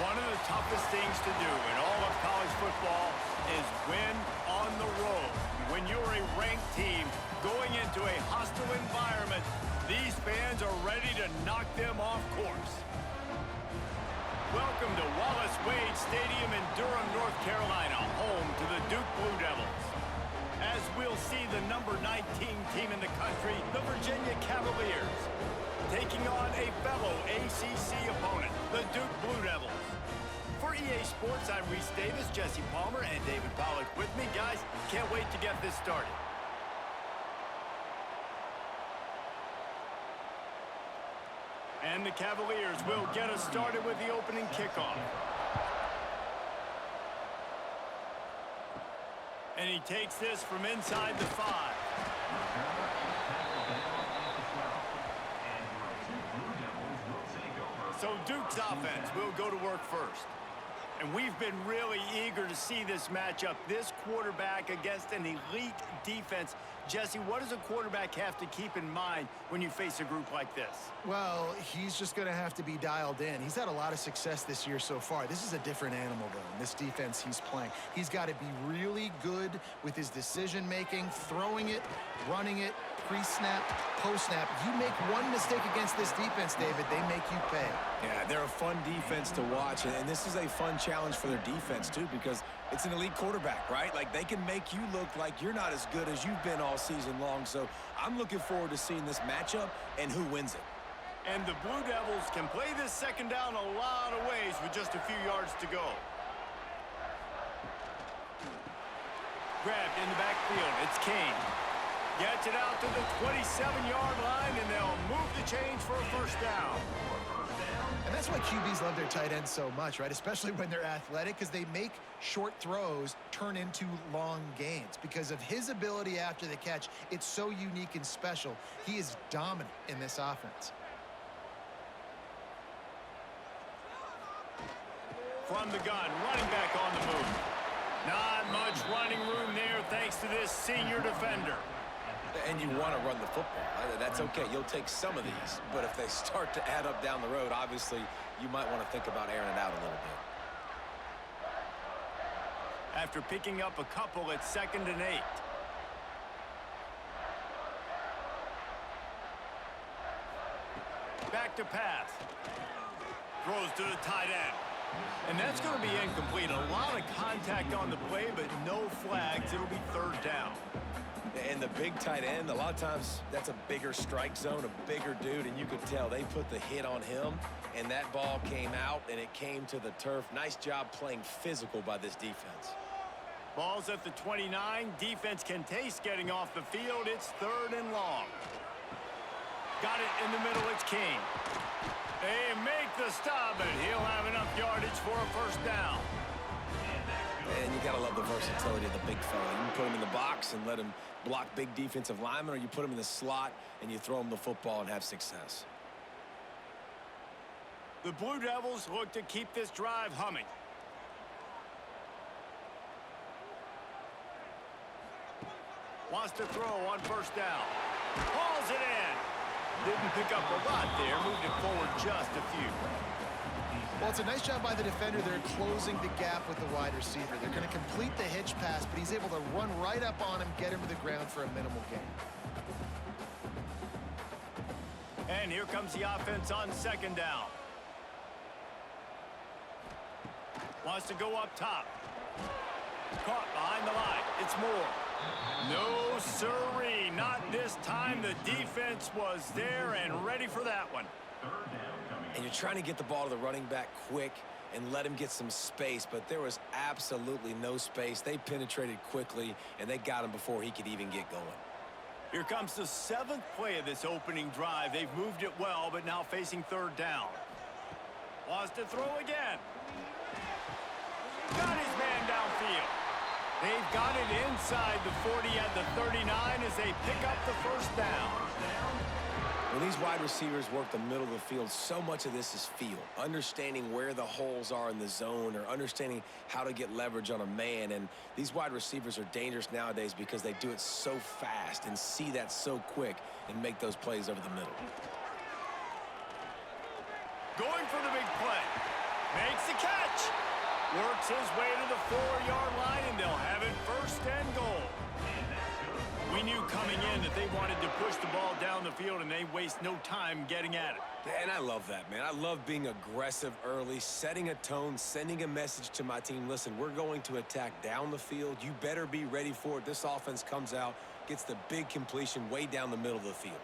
One of the toughest things to do in all of college football is win on the road. When you're a ranked team going into a hostile environment, these fans are ready to knock them off course. Welcome to Wallace Wade Stadium in Durham, North Carolina, home to the Duke Blue Devils. As we'll see the number 19 team in the country, the Virginia Cavaliers, taking on a fellow ACC opponent, the Duke Blue Devils. For EA Sports, I'm Reese Davis, Jesse Palmer, and David Pollack with me. Guys, can't wait to get this started. And the Cavaliers will get us started with the opening kickoff. And he takes this from inside the 5. So Duke's offense will go to work first. And we've been really eager to see this matchup, this quarterback against an elite defense. Jesse, what does a quarterback have to keep in mind when you face a group like this? Well, he's just going to have to be dialed in. He's had a lot of success this year so far. This is a different animal, though, in this defense he's playing. He's got to be really good with his decision-making, throwing it, running it, pre-snap, post-snap. You make one mistake against this defense, David, they make you pay. Yeah, they're a fun defense to watch, and this is a fun challenge for their defense, too, because it's an elite quarterback, right? Like, they can make you look like you're not as good as you've been all season long, so I'm looking forward to seeing this matchup and who wins it. And the Blue Devils can play this second down a lot of ways with just a few yards to go. Grabbed in the backfield, it's Kane. Gets it out to the 27-yard line, and they'll move the chains for a first down. And that's why QBs love their tight ends so much, right? Especially when they're athletic, because they make short throws turn into long gains. Because of his ability after the catch, it's so unique and special. He is dominant in this offense. From the gun, running back on the move. Not much running room there thanks to this senior defender. And you want to run the football. That's okay. You'll take some of these. But if they start to add up down the road, obviously, you might want to think about airing it out a little bit. After picking up a couple, it's 2nd and 8. Back to pass. Throws to the tight end. And that's going to be incomplete. A lot of contact on the play, but no flags. It'll be 3rd down. And the big tight end, a lot of times that's a bigger strike zone, a bigger dude, and you could tell they put the hit on him, and that ball came out, and it came to the turf. Nice job playing physical by this defense. Ball's at the 29. Defense can taste getting off the field. It's 3rd and long. Got it in the middle. It's King. They make the stop, and he'll have enough yardage for a first down. And you got to love the versatility of the big fella. You can put him in the box and let him block big defensive linemen, or you put him in the slot and you throw him the football and have success. The Blue Devils look to keep this drive humming. Wants to throw on first down. Hauls it in. Didn't pick up a lot there. Moved it forward just a few. Well, it's a nice job by the defender. They're closing the gap with the wide receiver. They're going to complete the hitch pass, but he's able to run right up on him, get him to the ground for a minimal gain. And here comes the offense on 2nd down. Wants to go up top. Caught behind the line. It's Moore. No siree, not this time. The defense was there and ready for that one. And you're trying to get the ball to the running back quick and let him get some space, but there was absolutely no space. They penetrated quickly, and they got him before he could even get going. Here comes the 7th play of this opening drive. They've moved it well, but now facing 3rd down. Wants to throw again. Got his man downfield. They've got it inside the 40 at the 39 as they pick up the first down. When these wide receivers work the middle of the field, so much of this is feel. Understanding where the holes are in the zone or understanding how to get leverage on a man. And these wide receivers are dangerous nowadays because they do it so fast and see that so quick and make those plays over the middle. Going for the big play. Makes the catch. Works his way to the 4-yard line, and they'll have it first and goal. We knew coming in that they wanted to push the ball down the field, and they waste no time getting at it. Yeah, and I love that, man. I love being aggressive early, setting a tone, sending a message to my team. Listen, we're going to attack down the field. You better be ready for it. This offense comes out, gets the big completion way down the middle of the field.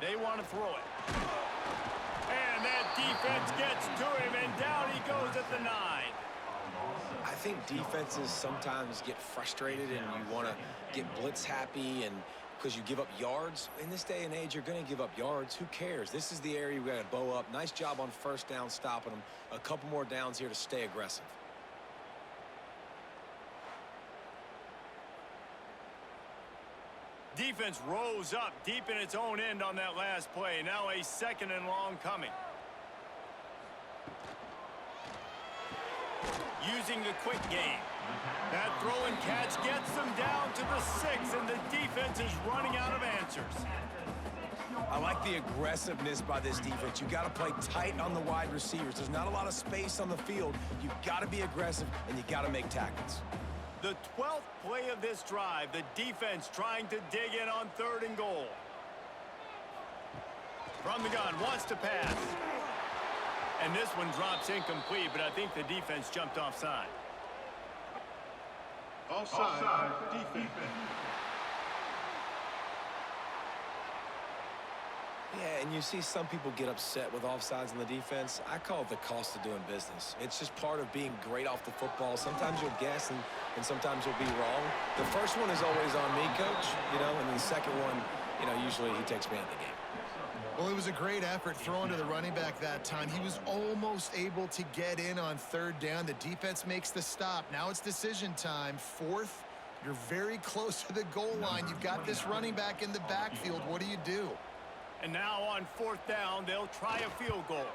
They want to throw it. And that defense gets to him, and down he goes at the 9. I think defenses sometimes get frustrated and you want to get blitz happy and because you give up yards. In this day and age, you're going to give up yards. Who cares? This is the area we got to bow up. Nice job on first down stopping them. A couple more downs here to stay aggressive. Defense rose up deep in its own end on that last play. Now a 2nd and long coming. Using the quick game. That throw and catch gets them down to the 6, and the defense is running out of answers. I like the aggressiveness by this defense. You got to play tight on the wide receivers. There's not a lot of space on the field. You got to be aggressive, and you got to make tackles. The 12th play of this drive, the defense trying to dig in on 3rd and goal. From the gun, wants to pass. And this one drops incomplete, but I think the defense jumped offside. Offside, defense. Yeah, and you see some people get upset with offsides in the defense. I call it the cost of doing business. It's just part of being great off the football. Sometimes you'll guess and sometimes you'll be wrong. The first one is always on me, Coach, and then the second one, usually he takes me out of the game. Well, it was a great effort throwing to the running back that time. He was almost able to get in on 3rd down. The defense makes the stop. Now it's decision time. 4th, you're very close to the goal line. You've got this running back in the backfield. What do? And now on 4th down, they'll try a field goal.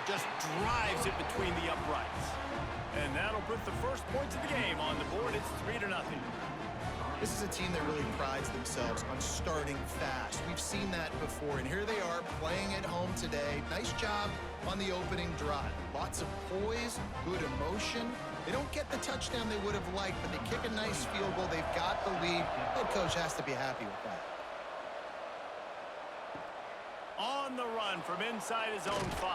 Just drives it between the uprights. And that'll put the first points of the game on the board. It's 3-0. This is a team that really prides themselves on starting fast. We've seen that before, and here they are playing at home today. Nice job on the opening drive. Lots of poise, good emotion. They don't get the touchdown they would have liked, but they kick a nice field goal. They've got the lead. Head coach has to be happy with that. On the run from inside his own 5.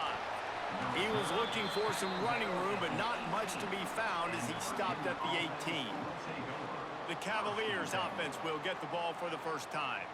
He was looking for some running room, but not much to be found as he stopped at the 18. The Cavaliers offense will get the ball for the first time.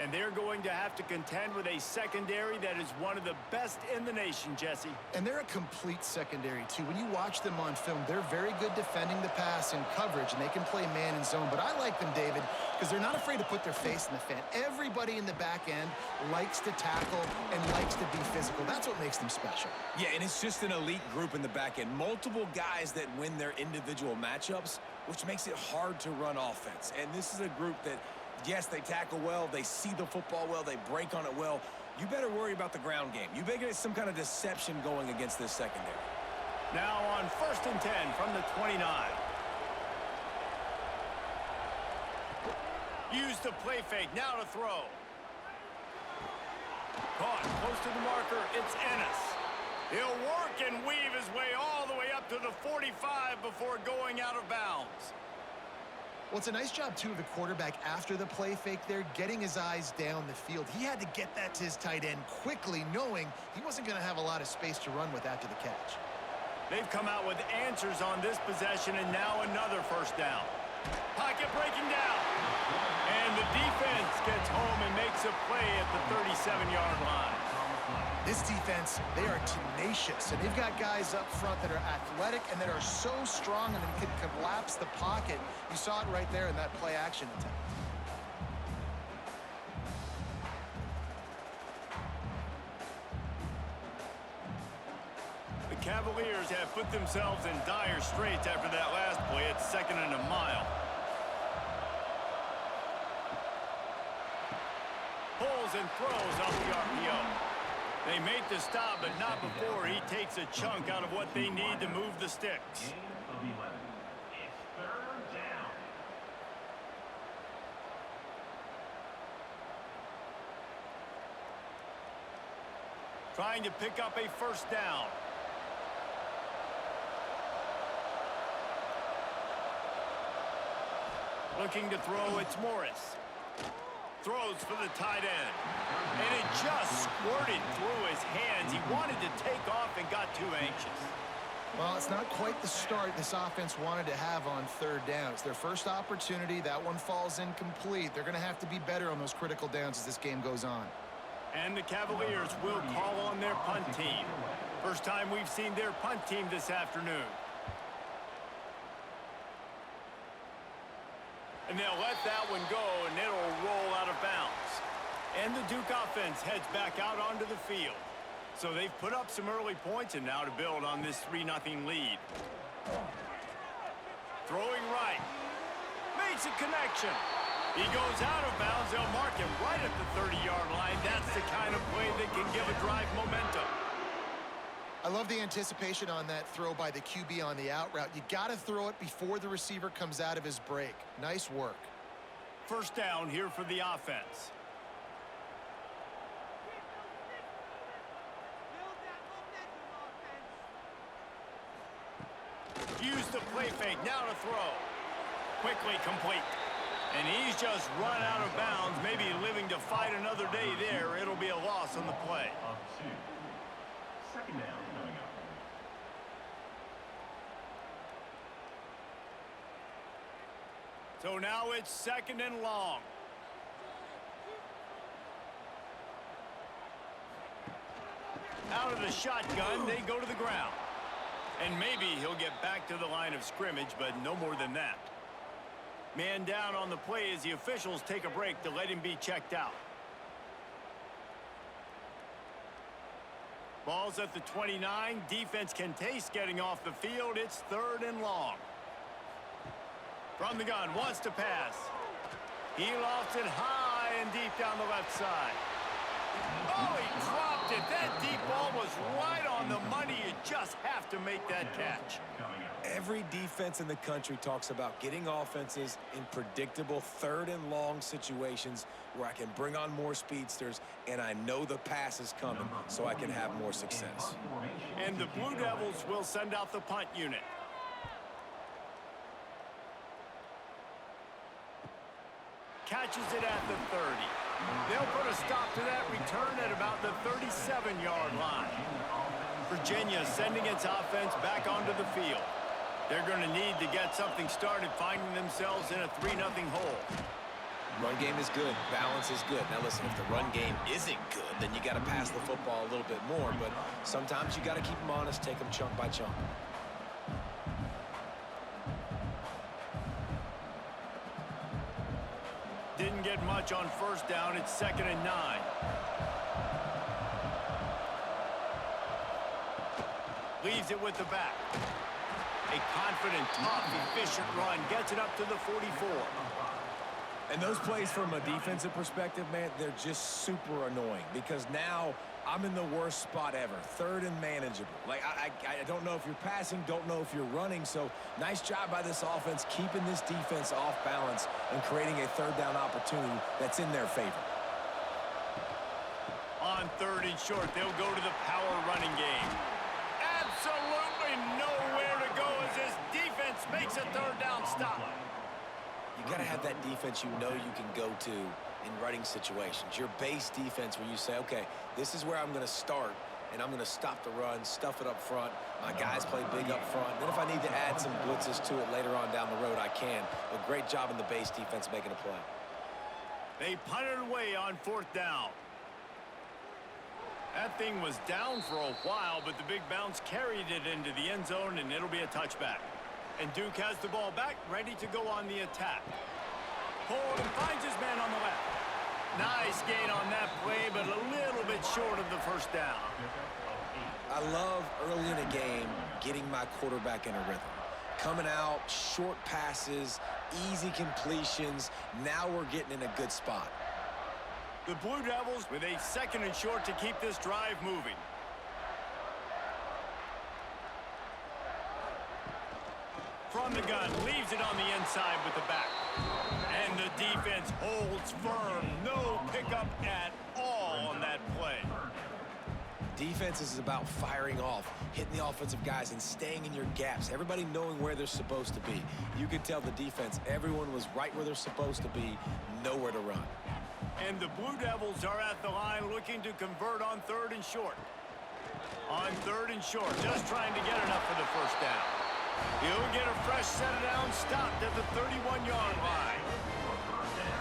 And they're going to have to contend with a secondary that is one of the best in the nation, Jesse. And they're a complete secondary, too. When you watch them on film, they're very good defending the pass and coverage, and they can play man and zone. But I like them, David, because they're not afraid to put their face in the fan. Everybody in the back end likes to tackle and likes to be physical. That's what makes them special. Yeah, and it's just an elite group in the back end. Multiple guys that win their individual matchups, which makes it hard to run offense. And this is a group that, yes, they tackle well, they see the football well, they break on it well. You better worry about the ground game. You better get some kind of deception going against this secondary. Now on 1st and 10 from the 29. Use the play fake, now to throw. Caught close to the marker, it's Ennis. He'll work and weave his way all the way up to the 45 before going out of bounds. Well, it's a nice job, too, of the quarterback after the play fake there, getting his eyes down the field. He had to get that to his tight end quickly, knowing he wasn't going to have a lot of space to run with after the catch. They've come out with answers on this possession, and now another 1st down. Pocket breaking down. And the defense gets home and makes a play at the 37-yard line. This defense, they are tenacious, and they've got guys up front that are athletic and that are so strong and can collapse the pocket. You saw it right there in that play action attempt. The Cavaliers have put themselves in dire straits after that last play. It's 2nd and a mile. Pulls and throws off the RPO. They make the stop, but not before he takes a chunk out of what they need to move the sticks. trying to pick up a first down. Looking to throw, it's Morris. Throws for the tight end. And it just squirted through his hands. He wanted to take off and got too anxious. Well, it's not quite the start this offense wanted to have on third down. It's their first opportunity. That one falls incomplete. They're going to have to be better on those critical downs as this game goes on. And the Cavaliers will call on their punt team. First time we've seen their punt team this afternoon. And they'll let that one go, and it'll roll out of bounds. And the Duke offense heads back out onto the field. So they've put up some early points, and now to build on this 3-0 lead. Throwing right. Makes a connection. He goes out of bounds. They'll mark him right at the 30-yard line. That's the kind of play that can give a drive momentum. I love the anticipation on that throw by the QB on the out route. You got to throw it before the receiver comes out of his break. Nice work. First down here for the offense. Use the play fake, now to throw. Quickly complete. And he's just run out of bounds, maybe living to fight another day there. It'll be a loss on the play. Second down coming up. So now it's second and long. Out of the shotgun, they go to the ground. And maybe he'll get back to the line of scrimmage, but no more than that. Man down on the play as the officials take a break to let him be checked out. Ball's at the 29. Defense can taste getting off the field. It's third and long. From the gun, wants to pass. He lofts it high and deep down the left side. Oh, he dropped it. That deep ball was right on the money. You just have to make that catch. Every defense in the country talks about getting offenses in predictable third and long situations where I can bring on more speedsters and I know the pass is coming so I can have more success. And the Blue Devils will send out the punt unit. Catches it at the 30. They'll put a stop to that return at about the 37-yard line. Virginia sending its offense back onto the field. They're going to need to get something started, finding themselves in a 3-0 hole. Run game is good. Balance is good. Now listen, if the run game isn't good, then you got to pass the football a little bit more. But sometimes you got to keep them honest, take them chunk by chunk. Didn't get much on first down. It's 2nd and 9. Leaves it with the back. A confident, tough, efficient run. Gets it up to the 44. And those plays from a defensive perspective, man, they're just super annoying because now I'm in the worst spot ever. Third and manageable. Like, I don't know if you're passing, don't know if you're running. So nice job by this offense keeping this defense off balance and creating a third down opportunity that's in their favor. On 3rd and short, they'll go to the power running game. Absolutely nowhere to go as this defense makes a third down stop. You got to have that defense you know you can go to in running situations. Your base defense where you say, okay, this is where I'm going to start, and I'm going to stop the run, stuff it up front. My guys play big up front. Then if I need to add some blitzes to it later on down the road, I can. But great job in the base defense making a play. They punted away on 4th down. That thing was down for a while, but the big bounce carried it into the end zone, and it'll be a touchback. And Duke has the ball back, ready to go on the attack. Pulled and finds his man on the left. Nice gain on that play, but a little bit short of the first down. I love early in a game getting my quarterback in a rhythm. Coming out, short passes, easy completions. Now we're getting in a good spot. The Blue Devils with a 2nd and short to keep this drive moving. From the gun, leaves it on the inside with the back. And the defense holds firm. No pickup at all on that play. Defense is about firing off, hitting the offensive guys, and staying in your gaps. Everybody knowing where they're supposed to be. You could tell the defense, everyone was right where they're supposed to be, nowhere to run. And the Blue Devils are at the line looking to convert on 3rd and short. On 3rd and short, just trying to get enough for the first down. He'll get a fresh set of down, stopped at the 31-yard line.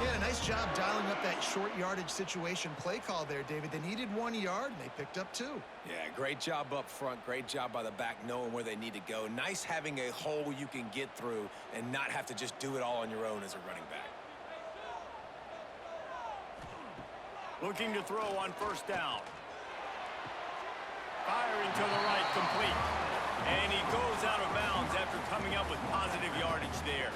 Yeah, nice job dialing up that short yardage situation play call there, David. They needed 1 yard, and they picked up 2. Yeah, great job up front. Great job by the back knowing where they need to go. Nice having a hole you can get through and not have to just do it all on your own as a running back. Looking to throw on 1st down. Firing to the right, complete. And he goes out of bounds after coming up with positive yardage there.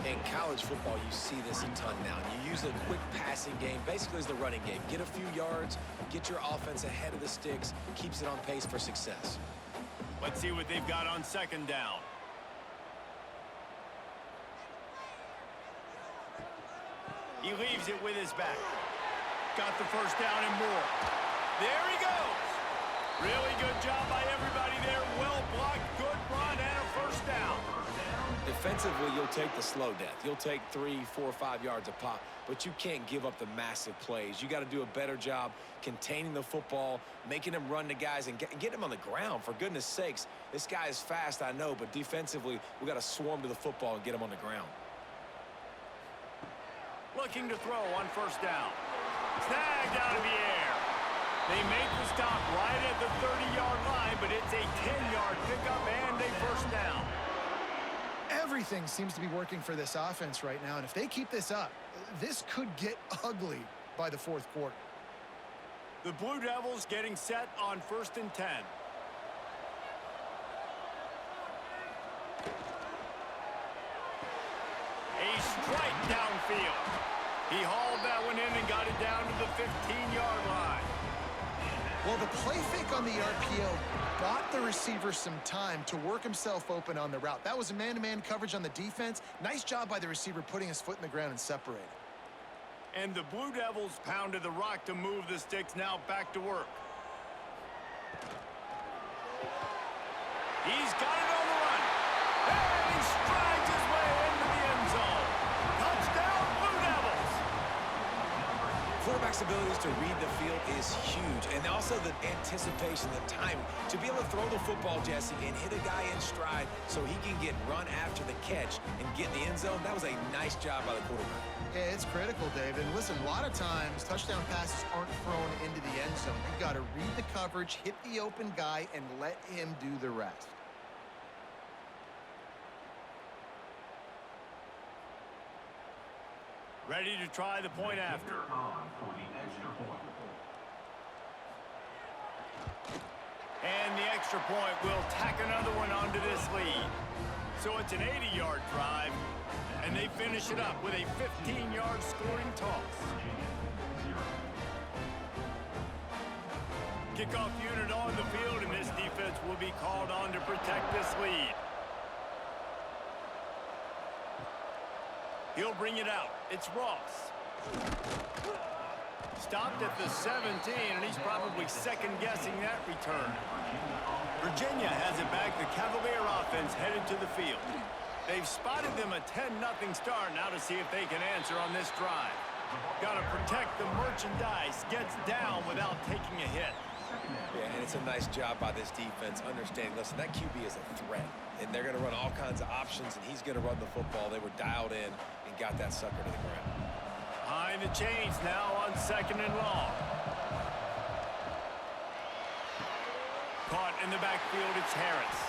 In college football, you see this a ton now. You use a quick passing game, basically as the running game. Get a few yards, get your offense ahead of the sticks, keeps it on pace for success. Let's see what they've got on 2nd down. He leaves it with his back. Got the 1st down and more. There he goes. Really good job by everybody there. Well blocked, good run, and a 1st down. Defensively, you'll take the slow death. You'll take 3, 4, 5 yards a pop, but you can't give up the massive plays. You got to do a better job containing the football, making him run to guys, and get him on the ground. For goodness sakes, this guy is fast, I know, but defensively, we got to swarm to the football and get him on the ground. Looking to throw on 1st down. Snagged out of the air. They make the stop right at the 30-yard line, but it's a 10-yard pickup and a 1st down. Everything seems to be working for this offense right now, and if they keep this up, this could get ugly by the 4th quarter. The Blue Devils getting set on 1st and 10. A strike downfield. He hauled that one in and got it down to the 15-yard line. Well, the play fake on the RPO bought the receiver some time to work himself open on the route. That was a man-to-man coverage on the defense. Nice job by the receiver putting his foot in the ground and separating. And the Blue Devils pounded the rock to move the sticks, now back to work. He's got it on the run. And he strides his way into the end zone. Touchdown, Blue Devils. Quarterback's abilities to read the field is huge, and also the anticipation, the timing. To be able to throw the football, Jesse, and hit a guy in stride so he can get run after the catch and get in the end zone, that was a nice job by the quarterback. Yeah, it's critical, David. Listen, a lot of times touchdown passes aren't thrown into the end zone. You've got to read the coverage, hit the open guy, and let him do the rest. Ready to try the point after. And the extra point will tack another one onto this lead. So it's an 80-yard drive, and they finish it up with a 15-yard scoring toss. Kickoff unit on the field, and this defense will be called on to protect this lead. He'll bring it out. It's Ross. Stopped at the 17, and he's probably second-guessing that return. Virginia has it back. The Cavalier offense headed to the field. They've spotted them a 10-0 start now to see if they can answer on this drive. Got to protect the merchandise. Gets down without taking a hit. Yeah, and it's a nice job by this defense understanding, listen, that QB is a threat, and they're going to run all kinds of options, and he's going to run the football. They were dialed in and got that sucker to the ground. Behind the chains now on 2nd and long. Caught in the backfield, it's Harris.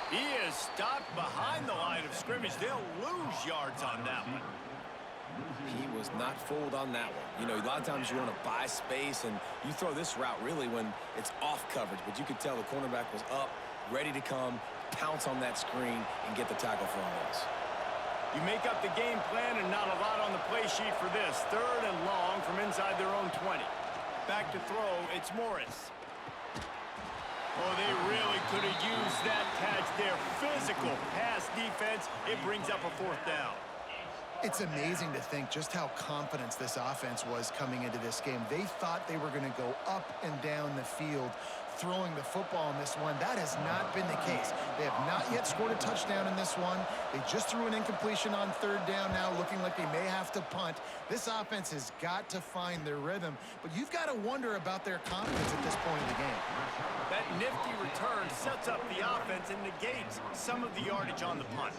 He is stopped behind the line of scrimmage. They'll lose yards on that one. He was not fooled on that one. You know, a lot of times you want to buy space, and you throw this route really when it's off coverage, but you could tell the cornerback was up, ready to come, pounce on that screen, and get the tackle for a loss. You make up the game plan and not a lot on the play sheet for this. 3rd and long from inside their own 20. Back to throw, it's Morris. Oh, they really could have used that catch there. Physical pass defense. It brings up a 4th down. It's amazing to think just how confident this offense was coming into this game. They thought they were going to go up and down the field throwing the football in this one. That has not been the case. They have not yet scored a touchdown in this one. They just threw an incompletion on third down now, looking like they may have to punt. This offense has got to find their rhythm, but you've got to wonder about their confidence at this point in the game. That nifty return sets up the offense and negates some of the yardage on the punt.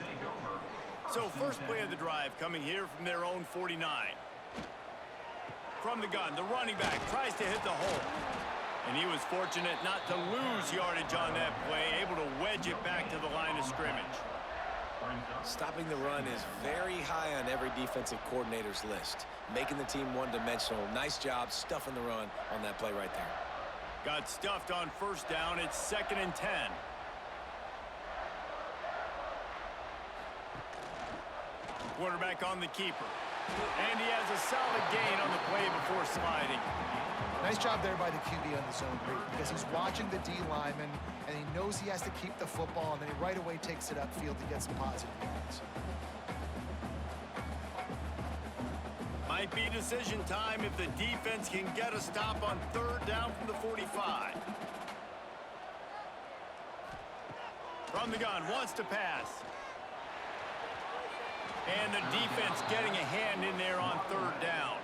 So first play of the drive coming here from their own 49. From the gun, the running back tries to hit the hole. And he was fortunate not to lose yardage on that play, able to wedge it back to the line of scrimmage. Stopping the run is very high on every defensive coordinator's list. Making the team one-dimensional. Nice job stuffing the run on that play right there. Got stuffed on first down. It's 2nd and 10. Quarterback on the keeper. And he has a solid gain on the play before sliding. Nice job there by the QB on the zone read, because he's watching the D lineman, and he knows he has to keep the football, and then he right away takes it upfield to get some positive yards. Might be decision time if the defense can get a stop on third down from the 45. From the gun, wants to pass. And the defense getting a hand in there on third down.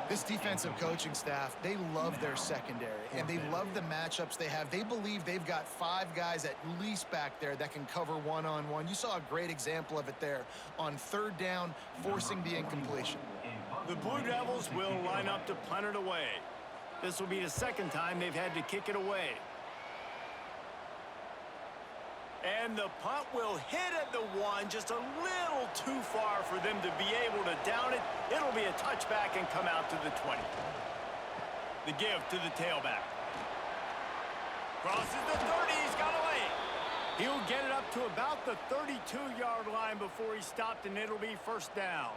This defensive coaching staff, they love their secondary, and they love the matchups they have. They believe they've got 5 guys at least back there that can cover one-on-one. You saw a great example of it there on third down, forcing the incompletion. The Blue Devils will line up to punt it away. This will be the 2nd time they've had to kick it away. And the punt will hit at the 1, just a little too far for them to be able to down it. It'll be a touchback and come out to the 20. The give to the tailback. Crosses the 30, he's got away. He'll get it up to about the 32-yard line before he stopped, and it'll be first down.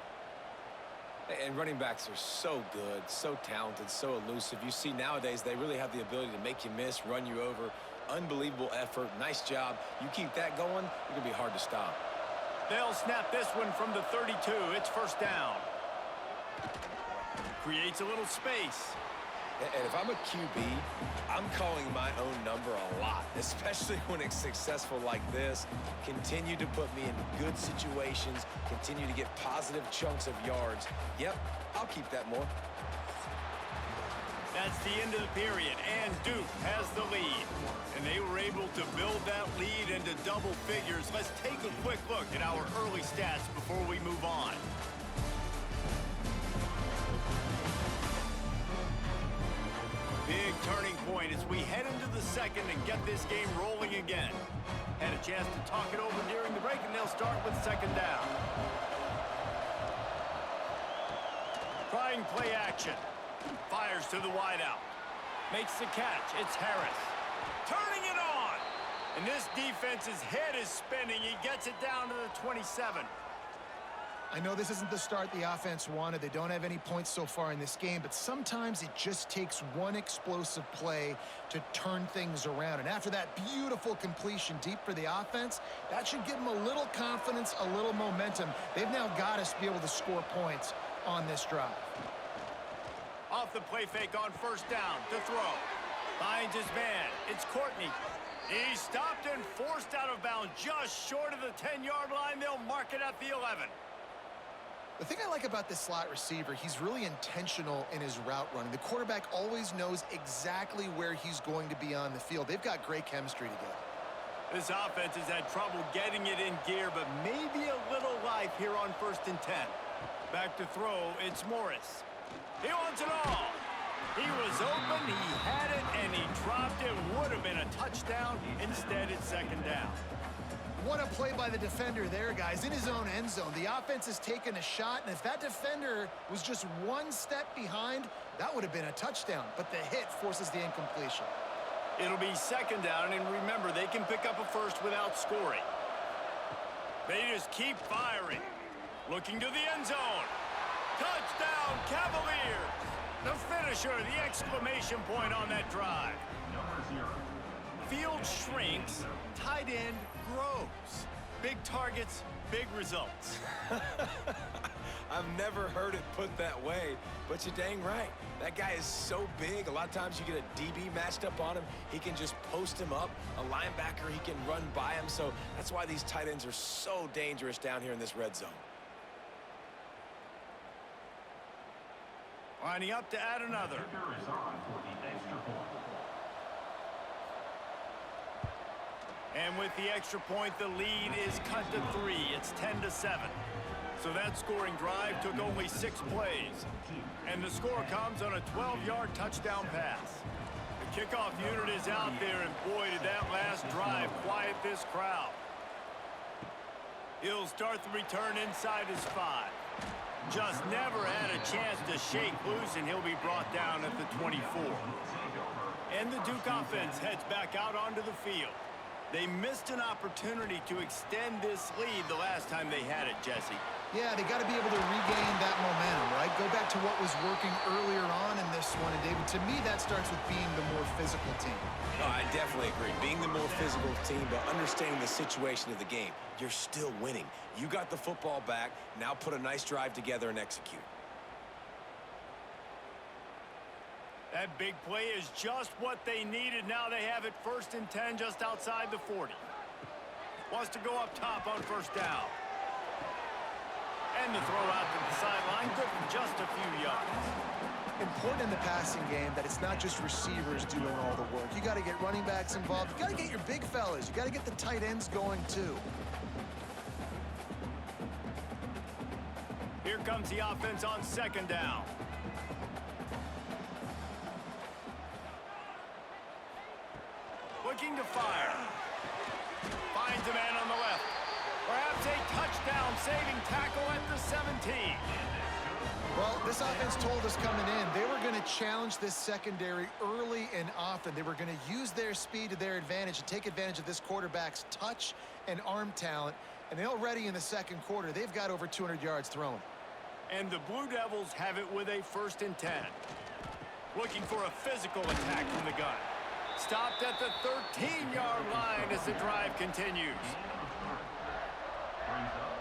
And running backs are so good, so talented, so elusive. You see nowadays they really have the ability to make you miss, run you over. Unbelievable effort. Nice job. You keep that going, you're going to be hard to stop. They'll snap this one from the 32. It's first down. Creates a little space. And if I'm a QB, I'm calling my own number a lot, especially when it's successful like this. Continue to put me in good situations. Continue to get positive chunks of yards. Yep, I'll keep that more. That's the end of the period, and Duke has the lead. And they were able to build that lead into double figures. Let's take a quick look at our early stats before we move on. Big turning point as we head into the 2nd and get this game rolling again. Had a chance to talk it over during the break, and they'll start with 2nd down. Trying play action. Fires to the wideout. Makes the catch. It's Harris. Turning it on. And this defense's head is spinning. He gets it down to the 27. I know this isn't the start the offense wanted. They don't have any points so far in this game, but sometimes it just takes one explosive play to turn things around. And after that beautiful completion deep for the offense, that should give them a little confidence, a little momentum. They've now got us to be able to score points on this drive. Off the play fake on first down to throw. Finds his man. It's Courtney. He's stopped and forced out of bounds just short of the 10-yard line. They'll mark it at the 11. The thing I like about this slot receiver, he's really intentional in his route running. The quarterback always knows exactly where he's going to be on the field. They've got great chemistry together. This offense has had trouble getting it in gear, but maybe a little life here on 1st and 10. Back to throw, it's Morris. He wants it all. He was open, he had it, and he dropped it. Would have been a touchdown. Instead, it's 2nd down. What a play by the defender there, guys. In his own end zone, the offense has taken a shot, and if that defender was just one step behind, that would have been a touchdown. But the hit forces the incompletion. It'll be 2nd down, and remember, they can pick up a first without scoring. They just keep firing. Looking to the end zone. Touchdown, Cavaliers! The finisher, the exclamation point on that drive. Field shrinks, tight end grows. Big targets, big results. I've never heard it put that way, but you're dang right. That guy is so big. A lot of times you get a DB matched up on him. He can just post him up. A linebacker, he can run by him. So that's why these tight ends are so dangerous down here in this red zone. Lining up to add another. Kicker is on for the extra point. And with the extra point, the lead is cut to 3. It's 10-7. So that scoring drive took only 6 plays. And the score comes on a 12-yard touchdown pass. The kickoff unit is out there, and boy, did that last drive quiet this crowd. He'll start the return inside his 5. Just never had a chance to shake loose, and he'll be brought down at the 24. And the Duke offense heads back out onto the field. They missed an opportunity to extend this lead the last time they had it, Jesse. Yeah, they got to be able to regain that momentum, right? Go back to what was working earlier on in this one. And, David, to me, that starts with being the more physical team. No, I definitely agree. Being the more physical team, but understanding the situation of the game. You're still winning. You got the football back. Now put a nice drive together and execute. That big play is just what they needed. Now they have it 1st and 10 just outside the 40. Wants to go up top on 1st down. And the throw out to the sideline, good for just a few yards. Important in the passing game that it's not just receivers doing all the work. You got to get running backs involved. You got to get your big fellas. You got to get the tight ends going too. Here comes the offense on 2nd down. Looking to fire. Finds a man on the left. Perhaps a touchdown-saving tackle at the 17. Well, this offense told us coming in they were going to challenge this secondary early and often. They were going to use their speed to their advantage and take advantage of this quarterback's touch and arm talent. And already in the 2nd quarter, they've got over 200 yards thrown. And the Blue Devils have it with a 1st and 10. Looking for a physical attack from the gun. Stopped at the 13-yard line as the drive continues. Brings up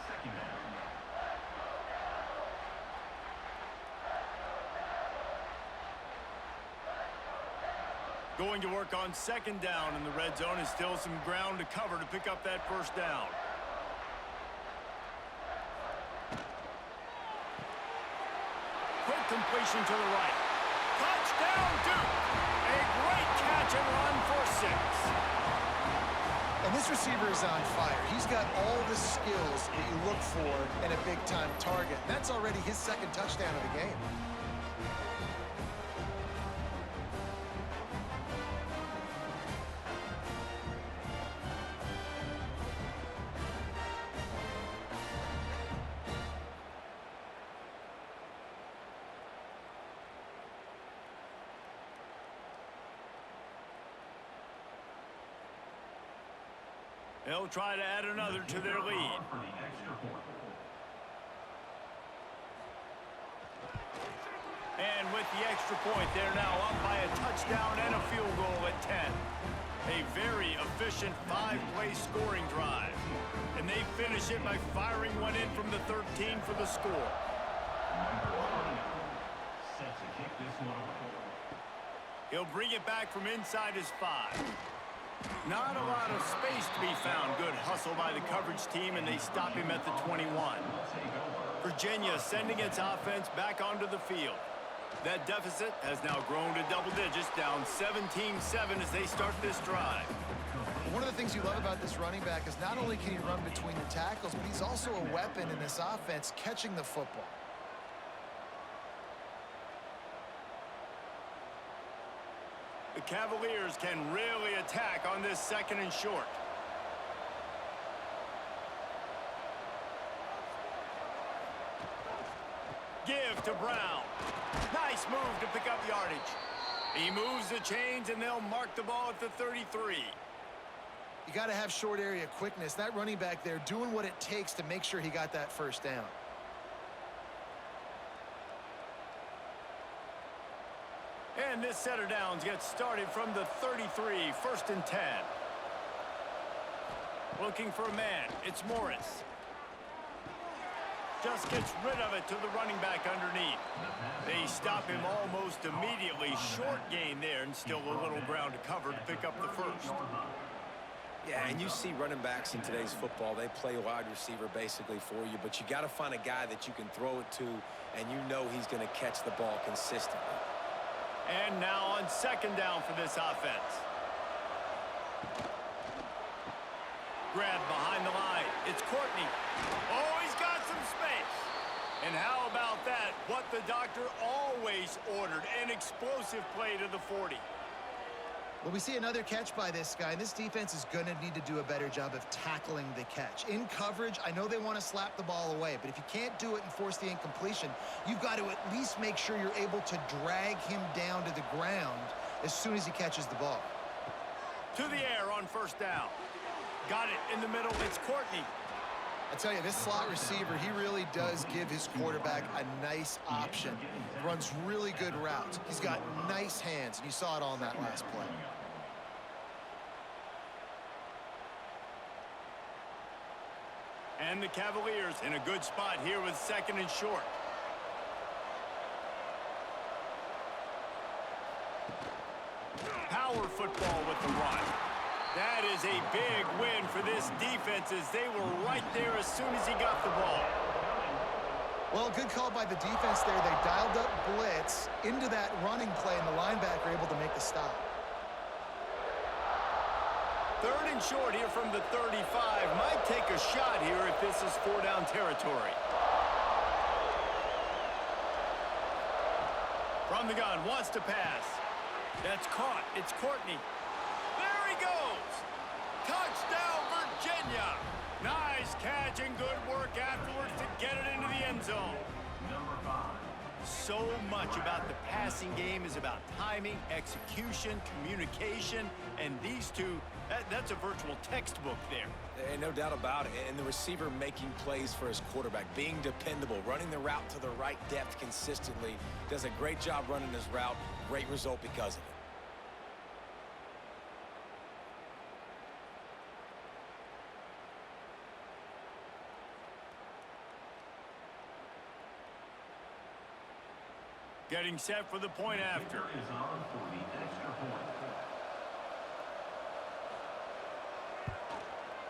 2nd down. Going to work on 2nd down in the red zone, and still some ground to cover to pick up that 1st down. Quick completion to the right. Touchdown, Duke! A great catch and run for 6. And this receiver is on fire. He's got all the skills that you look for in a big-time target. That's already his 2nd touchdown of the game. They'll try to add another to their lead. For the extra point. And with the extra point, they're now up by a touchdown and a field goal at 10. A very efficient 5-play scoring drive. And they finish it by firing one in from the 13 for the score. Number 20. Set to kick this one away. He'll bring it back from inside his 5. Not a lot of space to be found. Good hustle by the coverage team, and they stop him at the 21. Virginia sending its offense back onto the field. That deficit has now grown to double digits, down 17-7 as they start this drive. One of the things you love about this running back is not only can he run between the tackles, but he's also a weapon in this offense catching the football. The Cavaliers can really attack on this 2nd and short. Give to Brown. Nice move to pick up yardage. He moves the chains, and they'll mark the ball at the 33. You got to have short area quickness. That running back there doing what it takes to make sure he got that 1st down. And this set of downs gets started from the 33, 1st and 10. Looking for a man. It's Morris. Just gets rid of it to the running back underneath. They stop him almost immediately. Short gain there, and still a little ground to cover to pick up the first. Yeah, and you see running backs in today's football, they play wide receiver basically for you, but you got to find a guy that you can throw it to, and you know he's going to catch the ball consistently. And now on second down for this offense. Grab behind the line. It's Courtney. Oh, he's got some space. And how about that? What the doctor always ordered, an explosive play to the 40. Well, we see another catch by this guy. This defense is going to need to do a better job of tackling the catch. In coverage, I know they want to slap the ball away, but if you can't do it and force the incompletion, you've got to at least make sure you're able to drag him down to the ground as soon as he catches the ball. To the air on first down. Got it in the middle. It's Courtney. I tell you, this slot receiver, he really does give his quarterback a nice option. Runs really good routes. He's got nice hands, and you saw it all in that last play. And the Cavaliers in a good spot here with second and short. Power football with the run. That is a big win for this defense as they were right there as soon as he got the ball. Well, good call by the defense there. They dialed up blitz into that running play, and the linebacker able to make the stop. Third and short here from the 35. Might take a shot here if this is four-down territory. From the gun, wants to pass. That's caught. It's Courtney. There he goes. Touchdown, Virginia. Nice catch and good work afterwards to get it into the end zone. So much about the passing game is about timing, execution, communication, and these two, that's a virtual textbook there. And no doubt about it. And the receiver making plays for his quarterback, being dependable, running the route to the right depth consistently, does a great job running his route. Great result because of it. Getting set for the point after.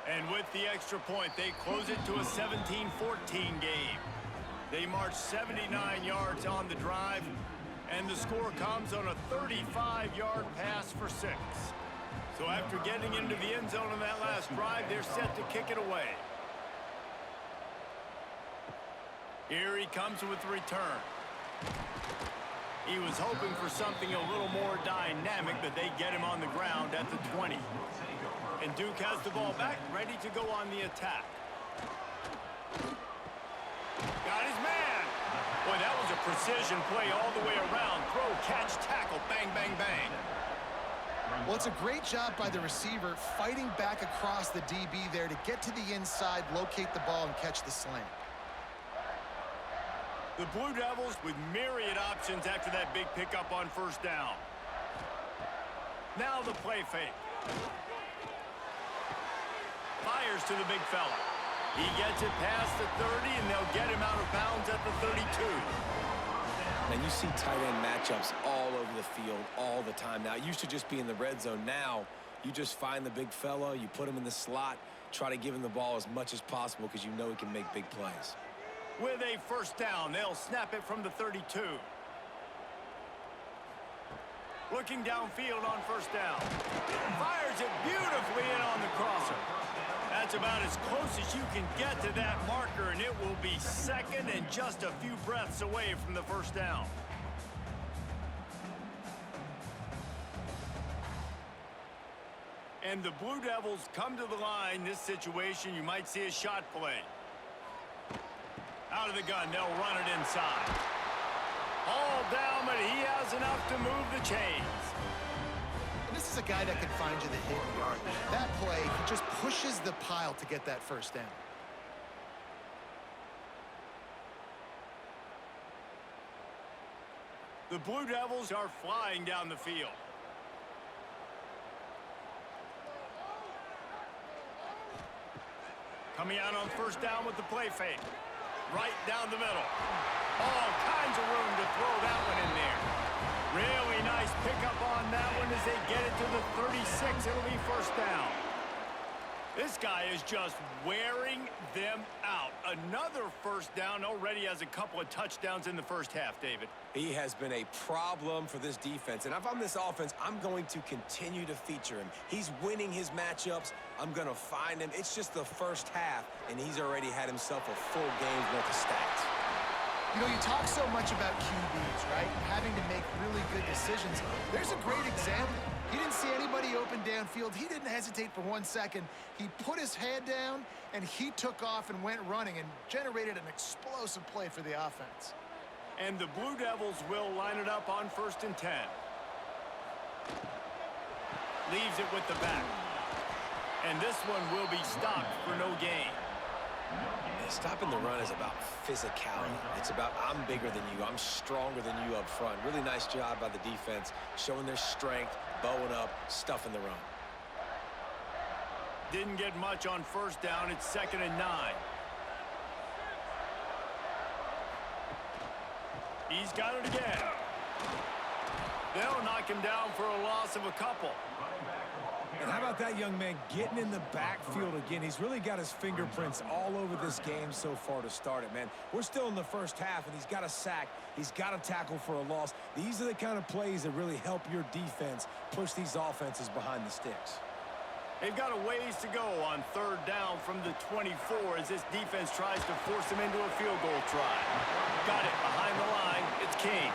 And with the extra point, they close it to a 17-14 game. They march 79 yards on the drive, and the score comes on a 35-yard pass for 6. So after getting into the end zone on that last drive, they're set to kick it away. Here he comes with the return. He was hoping for something a little more dynamic, but they get him on the ground at the 20. And Duke has the ball back, ready to go on the attack. Got his man. Boy, that was a precision play all the way around. Throw, catch, tackle, bang, bang, bang. Well, it's a great job by the receiver fighting back across the DB there to get to the inside, locate the ball, and catch the slant. The Blue Devils with myriad options after that big pickup on first down. Now the play fake. Fires to the big fella. He gets it past the 30, and they'll get him out of bounds at the 32. And you see tight end matchups all over the field all the time. Now, it used to just be in the red zone. Now, you just find the big fella, you put him in the slot, try to give him the ball as much as possible because you know he can make big plays. With a first down, they'll snap it from the 32. Looking downfield on first down. Fires it beautifully in on the crosser. That's about as close as you can get to that marker, and it will be second and just a few breaths away from the first down. And the Blue Devils come to the line. This situation, you might see a shot play. Out of the gun, they'll run it inside. All down, but he has enough to move the chains. And this is a guy that can find you the hidden yard. That play, he just pushes the pile to get that first down. The Blue Devils are flying down the field. Coming out on first down with the play fake. Right down the middle. All kinds of room to throw that one in there. Really nice pickup on that one as they get it to the 36. It'll be first down. This guy is just wearing them out. Another first down, already has a couple of touchdowns in the first half, David. He has been a problem for this defense. And if I'm this offense, I'm going to continue to feature him. He's winning his matchups. I'm going to find him. It's just the first half, and he's already had himself a full game's worth of stats. You know, you talk so much about QBs, right? Having to make really good decisions. There's a great example. He didn't see anybody open downfield. He didn't hesitate for 1 second. He put his head down, and he took off and went running and generated an explosive play for the offense. And the Blue Devils will line it up on 1st and 10. Leaves it with the back. And this one will be stopped for no gain. Stopping the run is about physicality. It's about I'm bigger than you. I'm stronger than you up front. Really nice job by the defense, showing their strength, bowing up, stuffing the run. Didn't get much on first down. It's 2nd and 9. He's got it again. They'll knock him down for a loss of a couple. And how about that young man getting in the backfield again? He's really got his fingerprints all over this game so far to start it, man. We're still in the first half, and he's got a sack. He's got a tackle for a loss. These are the kind of plays that really help your defense push these offenses behind the sticks. They've got a ways to go on 3rd down from the 24 as this defense tries to force them into a field goal try. Got it behind the line. It's King.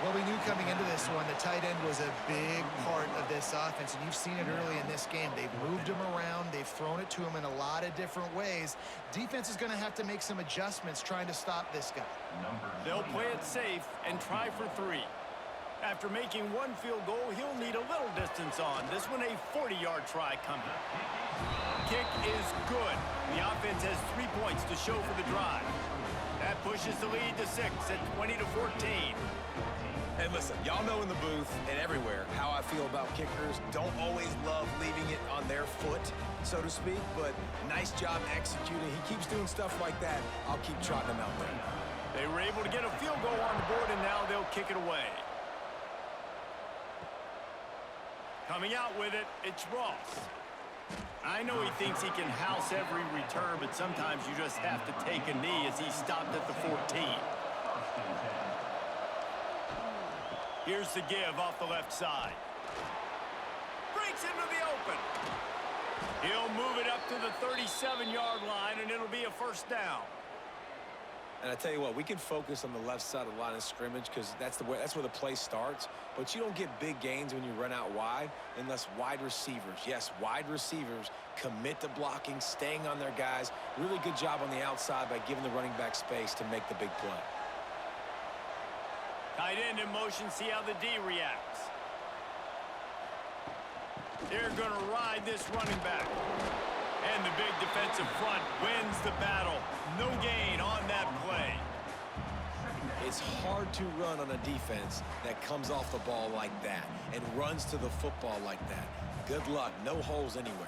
Well, we knew coming into this one, the tight end was a big part of this offense, and you've seen it early in this game. They've moved him around. They've thrown it to him in a lot of different ways. Defense is going to have to make some adjustments trying to stop this guy. They'll play it safe and try for 3. After making 1 field goal, he'll need a little distance on. This one a 40-yard try coming. Kick is good. The offense has 3 points to show for the drive. That pushes the lead to 6 at 20-14. And listen, y'all know in the booth and everywhere how I feel about kickers. Don't always love leaving it on their foot, so to speak, but nice job executing. He keeps doing stuff like that. I'll keep trotting him out there. They were able to get a field goal on the board, and now they'll kick it away. Coming out with it, it's Ross. I know he thinks he can house every return, but sometimes you just have to take a knee as he stopped at the 14. Here's the give off the left side. Breaks into the open. He'll move it up to the 37-yard line, and it'll be a first down. And I tell you what, we can focus on the left side of the line of scrimmage because that's where the play starts. But you don't get big gains when you run out wide unless wide receivers, yes, wide receivers, commit to blocking, staying on their guys. Really good job on the outside by giving the running back space to make the big play. Tight end in motion, see how the D reacts. They're going to ride this running back. And the big defensive front wins the battle. No gain on that play. It's hard to run on a defense that comes off the ball like that and runs to the football like that. Good luck. No holes anywhere.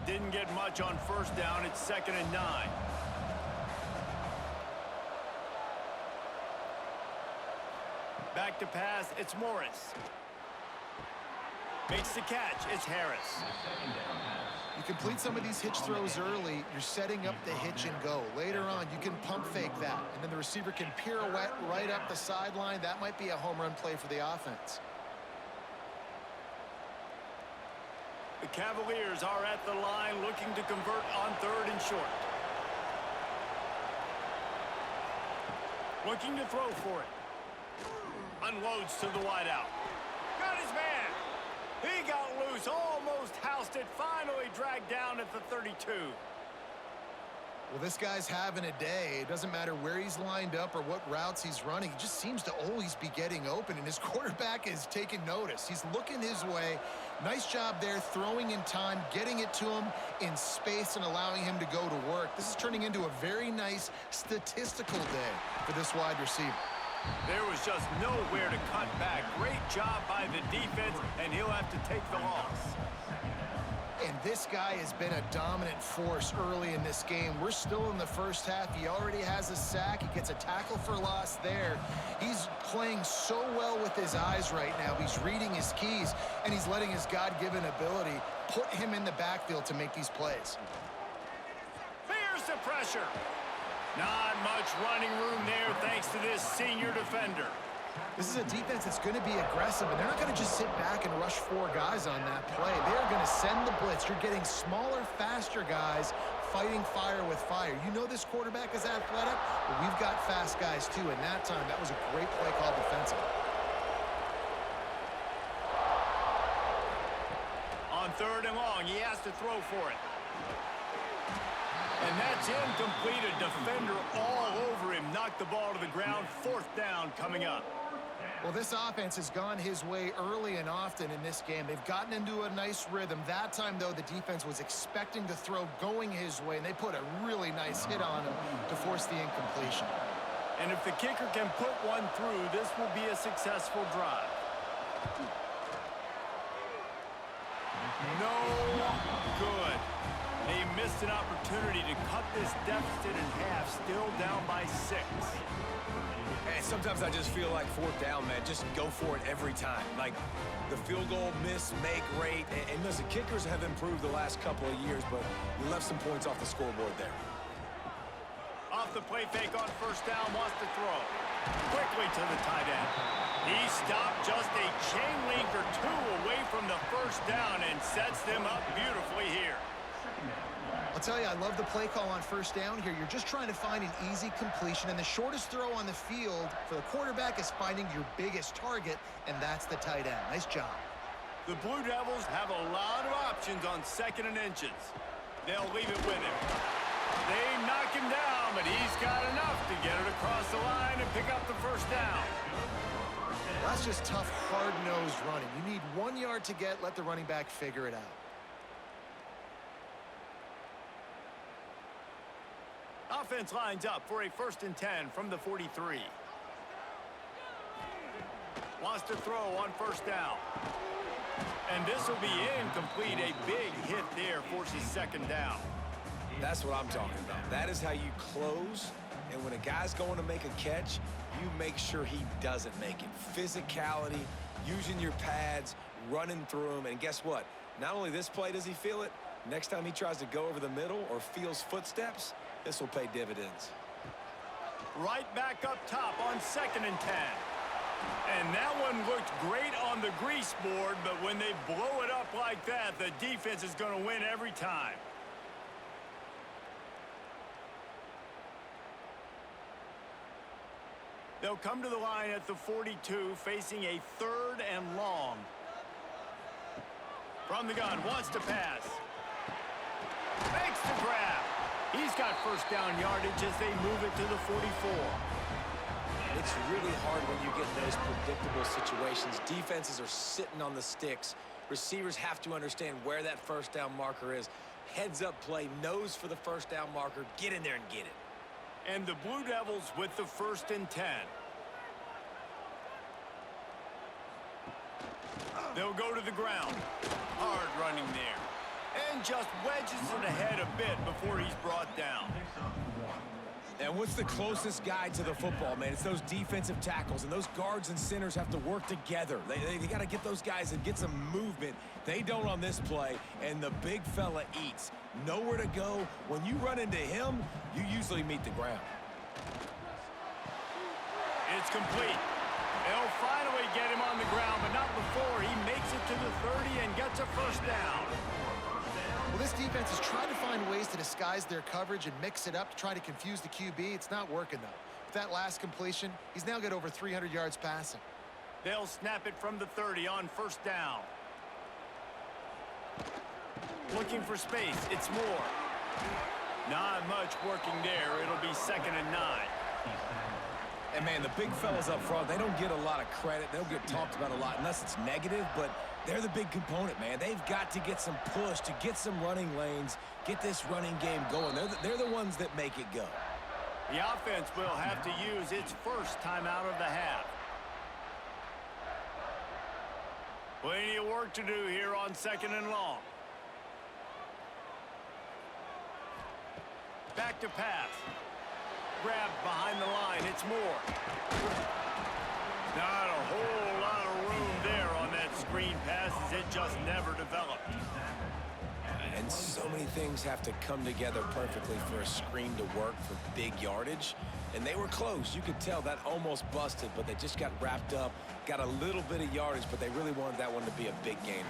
Didn't get much on first down. It's 2nd and 9. Back to pass, it's Morris. Makes the catch, it's Harris. You complete some of these hitch throws early, you're setting up the hitch and go. Later on, you can pump fake that, and then the receiver can pirouette right up the sideline. That might be a home run play for the offense. The Cavaliers are at the line looking to convert on 3rd and short. Looking to throw for it. Unloads to the wideout. Got his man. He got loose, almost housed it, finally dragged down at the 32. Well, this guy's having a day. It doesn't matter where he's lined up or what routes he's running. He just seems to always be getting open, and his quarterback is taking notice. He's looking his way. Nice job there, throwing in time, getting it to him in space and allowing him to go to work. This is turning into a very nice statistical day for this wide receiver. There was just nowhere to cut back. Great job by the defense, and he'll have to take the loss. And this guy has been a dominant force early in this game. We're still in the first half. He already has a sack. He gets a tackle for loss there. He's playing so well with his eyes right now. He's reading his keys, and he's letting his God-given ability put him in the backfield to make these plays. Fears the pressure. Not much running room there thanks to this senior defender. This is a defense that's going to be aggressive, and they're not going to just sit back and rush 4 guys on that play. They're going to send the blitz. You're getting smaller, faster guys fighting fire with fire. You know this quarterback is athletic, but we've got fast guys too, and that time, that was a great play call defensively. On 3rd and long, he has to throw for it. And that's incomplete. A defender all over him. Knocked the ball to the ground. 4th down coming up. Well, this offense has gone his way early and often in this game. They've gotten into a nice rhythm. That time, though, the defense was expecting to throw going his way, and they put a really nice hit on him to force the incompletion. And if the kicker can put one through, this will be a successful drive. No good. They missed an opportunity to cut this deficit in half, still down by 6. And sometimes I just feel like 4th down, man, just go for it every time. Like the field goal miss, make rate. And listen, kickers have improved the last couple of years, but you left some points off the scoreboard there. Off the play fake on 1st down, wants to throw. Quickly to the tight end. He stopped just a chain link or 2 away from the 1st down and sets them up beautifully here. I'll tell you, I love the play call on 1st down here. You're just trying to find an easy completion, and the shortest throw on the field for the quarterback is finding your biggest target, and that's the tight end. Nice job. The Blue Devils have a lot of options on 2nd and inches. They'll leave it with him. They knock him down, but he's got enough to get it across the line and pick up the 1st down. That's just tough, hard-nosed running. You need 1 yard to get, let the running back figure it out. Offense lines up for a 1st and 10 from the 43. Wants to throw on 1st down. And this will be incomplete. A big hit there forces 2nd down. That's what I'm talking about. That is how you close. And when a guy's going to make a catch, you make sure he doesn't make it. Physicality, using your pads, running through them. And guess what? Not only this play does he feel it, next time he tries to go over the middle or feels footsteps, this will pay dividends. Right back up top on 2nd and 10. And that one looked great on the grease board, but when they blow it up like that, the defense is going to win every time. They'll come to the line at the 42, facing a 3rd and long. From the gun, wants to pass. Makes the grab. He's got 1st down yardage as they move it to the 44. It's really hard when you get in those predictable situations. Defenses are sitting on the sticks. Receivers have to understand where that 1st down marker is. Heads up play, nose for the 1st down marker. Get in there and get it. And the Blue Devils with the 1st and 10. They'll go to the ground. Hard running there. And just wedges it ahead a bit before he's brought down. And what's the closest guy to the football, man? It's those defensive tackles, and those guards and centers have to work together. They got to get those guys and get some movement. They don't on this play, and the big fella eats. Nowhere to go. When you run into him, you usually meet the ground. It's complete. They'll finally get him on the ground, but not before he makes it to the 30 and gets a 1st down. Well, this defense is trying to find ways to disguise their coverage and mix it up to try to confuse the QB. It's not working, though. With that last completion, he's now got over 300 yards passing. They'll snap it from the 30 on 1st down. Looking for space. It's Moore. Not much working there. It'll be 2nd and 9. And, man, the big fellas up front, they don't get a lot of credit. They don't get talked about a lot unless it's negative, but they're the big component, man. They've got to get some push, to get some running lanes, get this running game going. They're the ones that make it go. The offense will have to use its 1st timeout of the half. Plenty of work to do here on 2nd and long. Back to pass. Grabbed behind the line. It's Moore. Not a whole lot of room there on that screen pass as it just never developed. And so many things have to come together perfectly for a screen to work for big yardage. And they were close. You could tell that almost busted, but they just got wrapped up, got a little bit of yardage, but they really wanted that one to be a big gainer.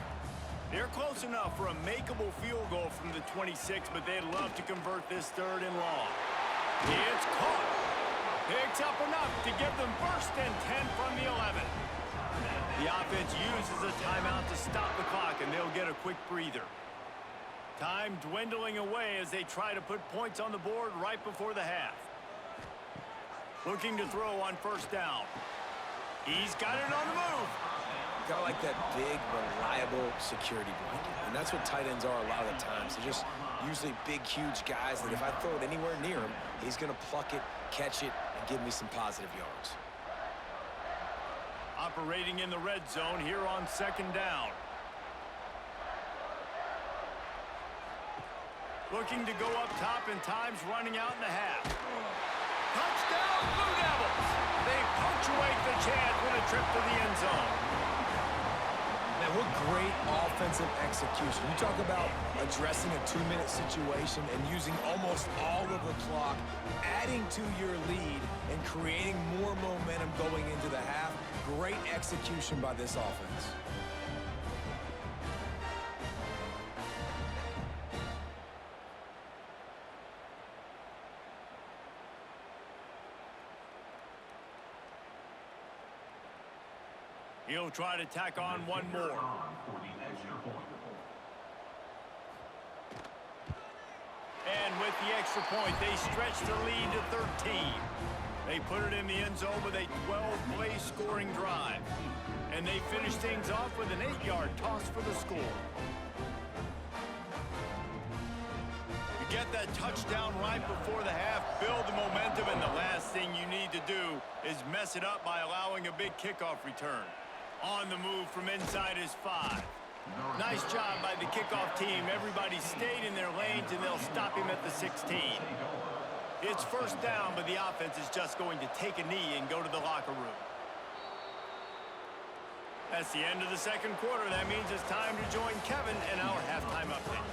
They're close enough for a makeable field goal from the 26, but they'd love to convert this 3rd and long. It's caught. Picks up enough to give them 1st and 10 from the 11. The offense uses a timeout to stop the clock, and they'll get a quick breather. Time dwindling away as they try to put points on the board right before the half. Looking to throw on 1st down. He's got it on the move. Got like that big, reliable security blanket. And that's what tight ends are a lot of the times. They're just usually big, huge guys that if I throw it anywhere near him, he's going to pluck it, catch it, and give me some positive yards. Operating in the red zone here on 2nd down. Looking to go up top, and time's running out in the half. Touchdown, Blue Devils! They punctuate the chance with a trip to the end zone. Man, what great offensive execution. You talk about addressing a 2-minute situation and using almost all of the clock, adding to your lead, and creating more momentum going into the half. Great execution by this offense. He'll try to tack on one more. And with the extra point, they stretch the lead to 13. They put it in the end zone with a 12-play scoring drive. And they finish things off with an 8-yard toss for the score. You get that touchdown right before the half, build the momentum, and the last thing you need to do is mess it up by allowing a big kickoff return. On the move from inside is 5. Nice job by the kickoff team. Everybody stayed in their lanes, and they'll stop him at the 16. It's 1st down, but the offense is just going to take a knee and go to the locker room. That's the end of the 2nd quarter. That means it's time to join Kevin in our halftime update.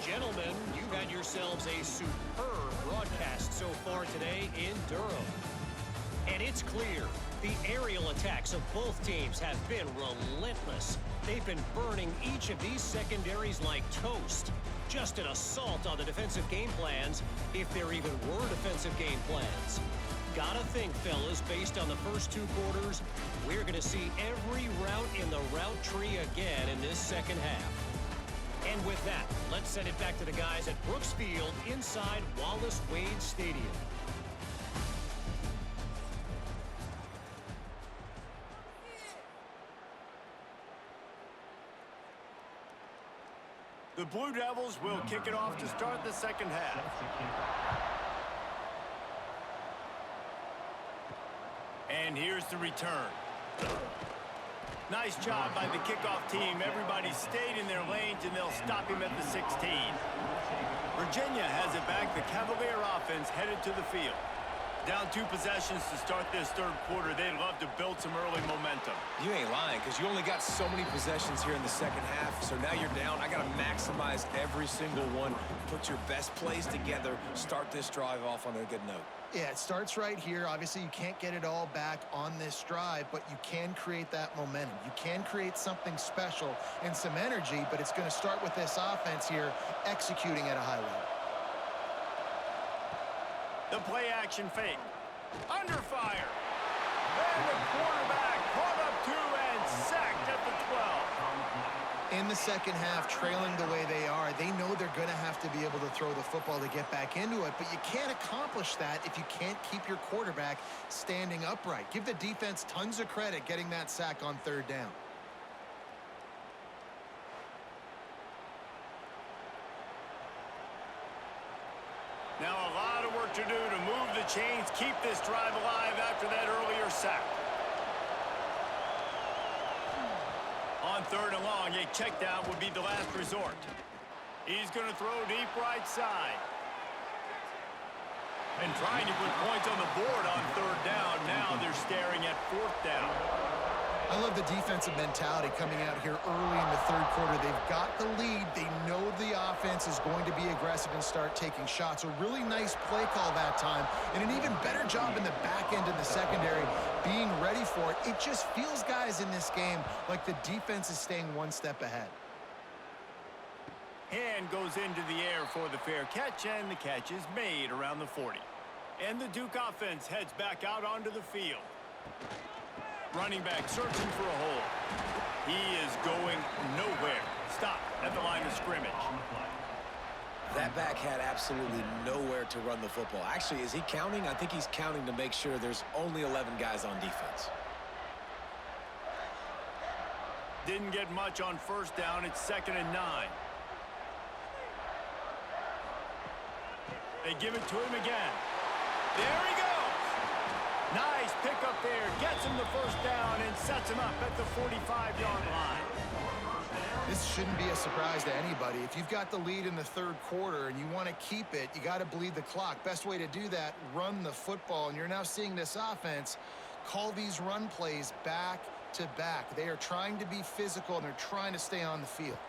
Gentlemen, you've had yourselves a superb broadcast so far today in Durham. And it's clear the aerial attacks of both teams have been relentless. They've been burning each of these secondaries like toast. Just an assault on the defensive game plans, if there even were defensive game plans. Gotta think, fellas, based on the first 2 quarters, we're going to see every route in the route tree again in this 2nd half. And with that, let's send it back to the guys at Brooks Field inside Wallace Wade Stadium. The Blue Devils will kick it off to start the 2nd half. And here's the return. Nice job by the kickoff team. Everybody stayed in their lanes, and they'll stop him at the 16. Virginia has it back. The Cavalier offense headed to the field. Down 2 possessions to start this 3rd quarter. They'd love to build some early momentum. You ain't lying, because you only got so many possessions here in the 2nd half, so now you're down. I got to maximize every single one. Put your best plays together. Start this drive off on a good note. Yeah, it starts right here. Obviously, you can't get it all back on this drive, but you can create that momentum. You can create something special and some energy, but it's going to start with this offense here executing at a high level. The play-action fake. Under fire. And the quarterback caught up 2 and sacked at the 12. In the 2nd half, trailing the way they are, they know they're going to have to be able to throw the football to get back into it, but you can't accomplish that if you can't keep your quarterback standing upright. Give the defense tons of credit getting that sack on 3rd down. Now a lot of work to do to move the chains, keep this drive alive after that earlier sack. On 3rd and long, a check down would be the last resort. He's going to throw deep right side. And trying to put points on the board on third down. Now they're staring at fourth down. I love the defensive mentality coming out here early in the third quarter. They've got the lead. They know the offense is going to be aggressive and start taking shots. A really nice play call that time, and an even better job in the back end in the secondary being ready for it. It just feels, guys, in this game like the defense is staying one step ahead. Hand goes into the air for the fair catch, and the catch is made around the 40. And the Duke offense heads back out onto the field. Running back searching for a hole. He is going nowhere. Stop at the line of scrimmage. That back had absolutely nowhere to run the football. Actually, is he counting? I think he's counting to make sure there's only 11 guys on defense. Didn't get much on first down. It's 2nd and 9. They give it to him again. There he goes. Nice pickup there. Gets him the first down and sets him up at the 45-yard line. This shouldn't be a surprise to anybody. If you've got the lead in the third quarter and you want to keep it, you got to bleed the clock. Best way to do that, run the football. And you're now seeing this offense call these run plays back to back. They are trying to be physical, and they're trying to stay on the field.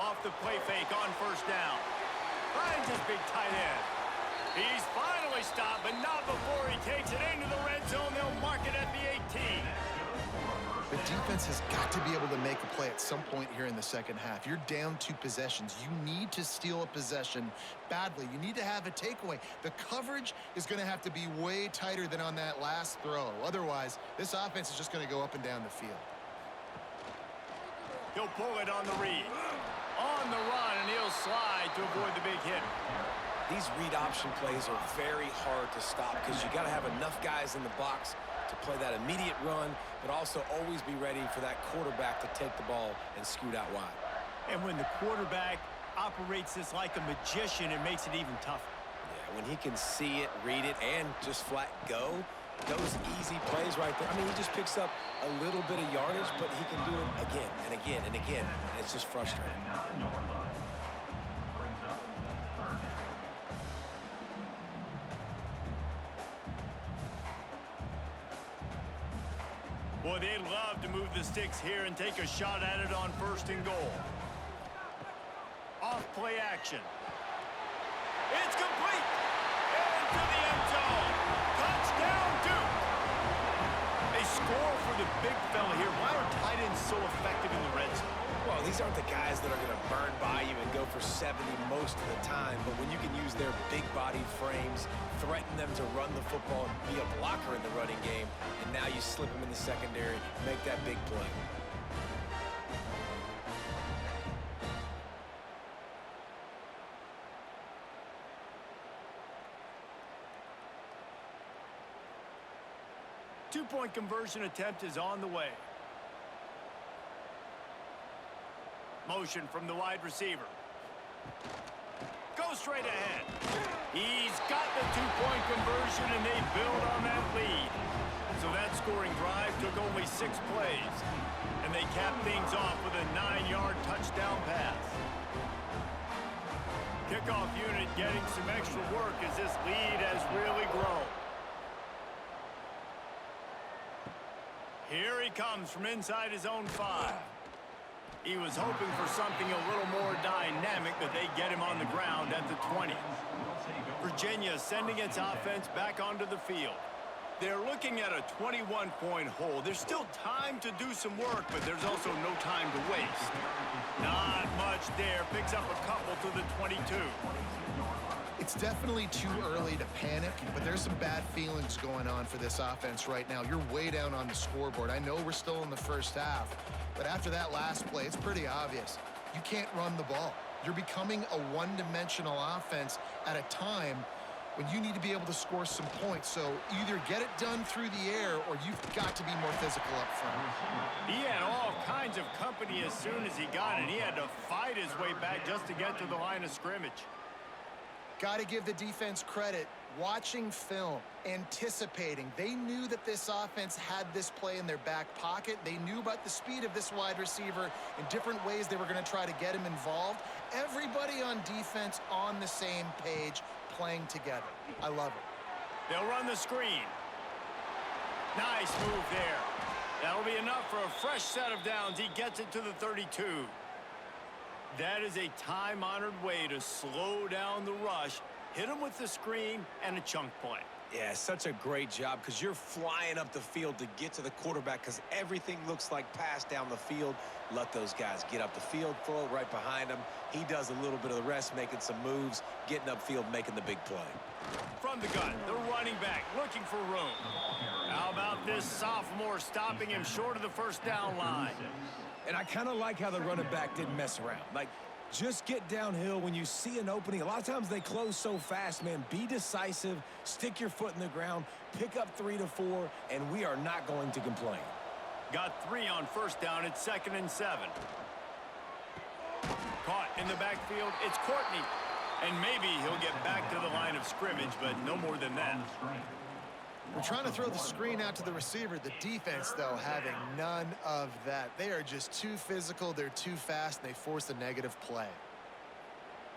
Off the play fake on first down. Finds his big tight end. He's finally stopped, but not before he takes it into the red zone. They'll mark it at the 18. The defense has got to be able to make a play at some point here in the second half. You're down 2 possessions. You need to steal a possession badly. You need to have a takeaway. The coverage is going to have to be way tighter than on that last throw. Otherwise, this offense is just going to go up and down the field. He'll pull it on the read. On the run, and he'll slide to avoid the big hit. These read option plays are very hard to stop because you got to have enough guys in the box to play that immediate run, but also always be ready for that quarterback to take the ball and scoot out wide. And when the quarterback operates this like a magician, it makes it even tougher. Yeah, when he can see it, read it, and just flat go, those easy plays right there. I mean, he just picks up a little bit of yardage, but he can do it again and again and again, and it's just frustrating. Boy, they'd love to move the sticks here and take a shot at it on 1st and goal. Off play action. It's complete. Into the end zone. Touchdown, Duke. They score for the big fella here. Why are tight ends so effective in the red zone? Well, these aren't the guys that are going to burn by you and go for 70 most of the time, but when you can use their big-bodied frames, threaten them to run the football and be a blocker in the running game, and now you slip them in the secondary, make that big play. Two-point conversion attempt is on the way. Motion from the wide receiver. Go straight ahead. He's got the two-point conversion, and they build on that lead. So that scoring drive took only 6 plays. And they cap things off with a 9-yard touchdown pass. Kickoff unit getting some extra work as this lead has really grown. Here he comes from inside his own 5. He was hoping for something a little more dynamic, but they get him on the ground at the 20. Virginia sending its offense back onto the field. They're looking at a 21-point hole. There's still time to do some work, but there's also no time to waste. Not much there. Picks up a couple to the 22. It's definitely too early to panic, but there's some bad feelings going on for this offense right now. You're way down on the scoreboard. I know we're still in the first half, but after that last play, it's pretty obvious. You can't run the ball. You're becoming a one-dimensional offense at a time when you need to be able to score some points. So either get it done through the air or you've got to be more physical up front. He had all kinds of company as soon as he got it. He had to fight his way back just to get to the line of scrimmage. Got to give the defense credit. Watching film, anticipating. They knew that this offense had this play in their back pocket. They knew about the speed of this wide receiver in different ways they were going to try to get him involved. Everybody on defense on the same page, playing together. I love it. They'll run the screen. Nice move there. That'll be enough for a fresh set of downs. He gets it to the 32. That is a time-honored way to slow down the rush, hit him with the screen, and a chunk play. Yeah, such a great job because you're flying up the field to get to the quarterback because everything looks like pass down the field. Let those guys get up the field, throw it right behind him. He does a little bit of the rest, making some moves, getting upfield, making the big play. From the gun, the running back looking for room. How about this sophomore stopping him short of the first down line? And I kind of like how the running back didn't mess around. Like, just get downhill when you see an opening. A lot of times they close so fast, man. Be decisive, stick your foot in the ground, pick up 3 to 4, and we are not going to complain. Got 3 on first down. It's 2nd and 7. Caught in the backfield. It's Courtney. And maybe he'll get back to the line of scrimmage, but no more than that. We're trying to throw the screen out to the receiver. The defense, though, having none of that. They are just too physical. They're too fast, and they force a negative play.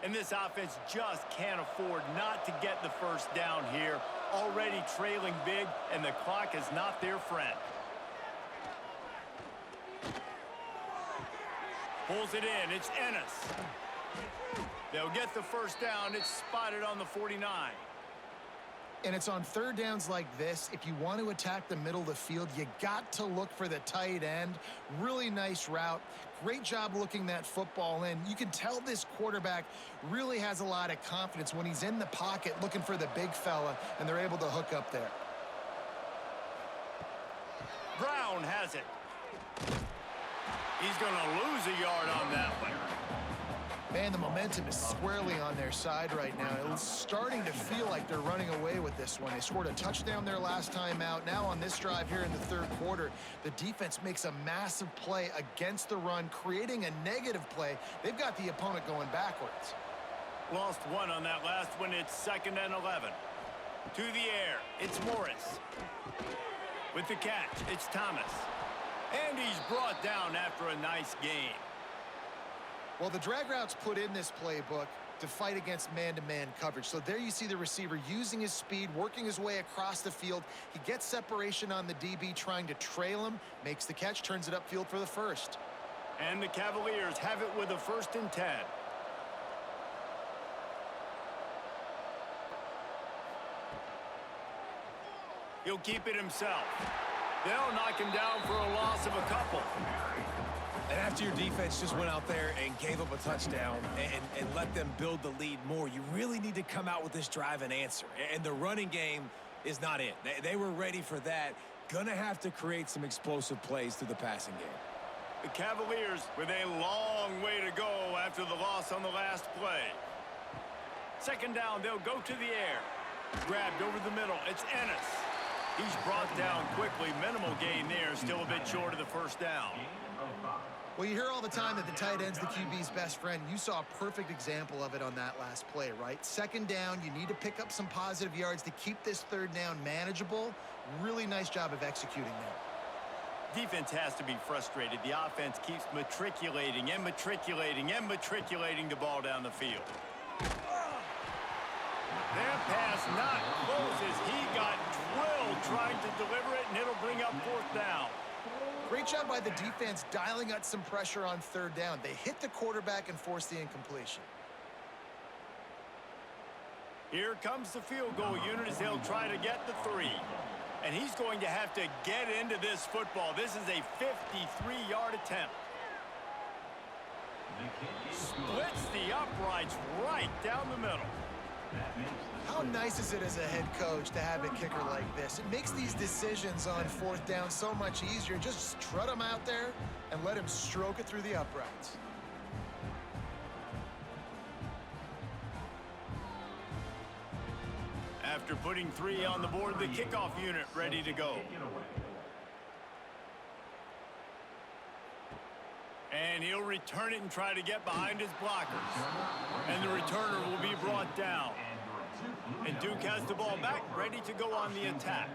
And this offense just can't afford not to get the first down here. Already trailing big, and the clock is not their friend. Pulls it in. It's Ennis. They'll get the first down. It's spotted on the 49. And it's on third downs like this. If you want to attack the middle of the field, you got to look for the tight end. Really nice route. Great job looking that football in. You can tell this quarterback really has a lot of confidence when he's in the pocket looking for the big fella, and they're able to hook up there. Brown has it. He's going to lose a yard on that one. Man, the momentum is squarely on their side right now. It's starting to feel like they're running away with this one. They scored a touchdown their last time out. Now on this drive here in the third quarter, the defense makes a massive play against the run, creating a negative play. They've got the opponent going backwards. Lost 1 on that last one. It's 2nd and 11. To the air, it's Morris. With the catch, it's Thomas. And he's brought down after a nice gain. Well, the drag route's put in this playbook to fight against man-to-man coverage. So there you see the receiver using his speed, working his way across the field. He gets separation on the DB, trying to trail him, makes the catch, turns it upfield for the first. And the Cavaliers have it with a 1st and 10. He'll keep it himself. They'll knock him down for a loss of a couple. And after your defense just went out there and gave up a touchdown and let them build the lead more, you really need to come out with this drive and answer. And the running game is not it. They were ready for that. Gonna have to create some explosive plays through the passing game. The Cavaliers with a long way to go after the loss on the last play. 2nd down, they'll go to the air. Grabbed over the middle, it's Ennis. He's brought down quickly. Minimal gain there, still a bit short of the first down. Well, you hear all the time that the tight end's the QB's best friend. You saw a perfect example of it on that last play, right? 2nd down, you need to pick up some positive yards to keep this 3rd down manageable. Really nice job of executing there. Defense has to be frustrated. The offense keeps matriculating and matriculating and matriculating the ball down the field. That pass not close as he got drilled trying to deliver it, and it'll bring up 4th down. Great job by the defense dialing out some pressure on 3rd down. They hit the quarterback and forced the incompletion. Here comes the field goal unit as they'll try to get the 3. And he's going to have to get into this football. This is a 53-yard attempt. Splits the uprights right down the middle. How nice is it as a head coach to have a kicker like this? It makes these decisions on 4th down so much easier. Just strut him out there and let him stroke it through the uprights. After putting 3 on the board, the kickoff unit ready to go. And he'll return it and try to get behind his blockers. And the returner will be brought down. And Duke has the ball back, ready to go on the attack.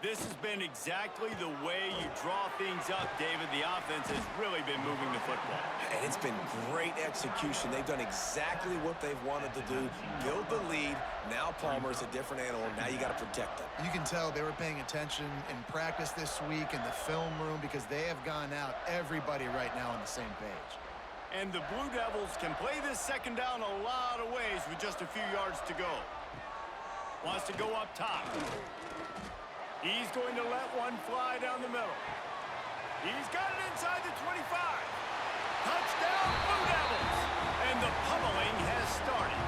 This has been exactly the way you draw things up, David. The offense has really been moving the football. And it's been great execution. They've done exactly what they've wanted to do. Build the lead. Now Palmer's a different animal. Now you got to protect them. You can tell they were paying attention in practice this week in the film room because they have gone out, everybody right now on the same page. And the Blue Devils can play this second down a lot of ways with just a few yards to go. Wants to go up top. He's going to let one fly down the middle. He's got it inside the 25. Touchdown, Blue Devils! And the pummeling has started.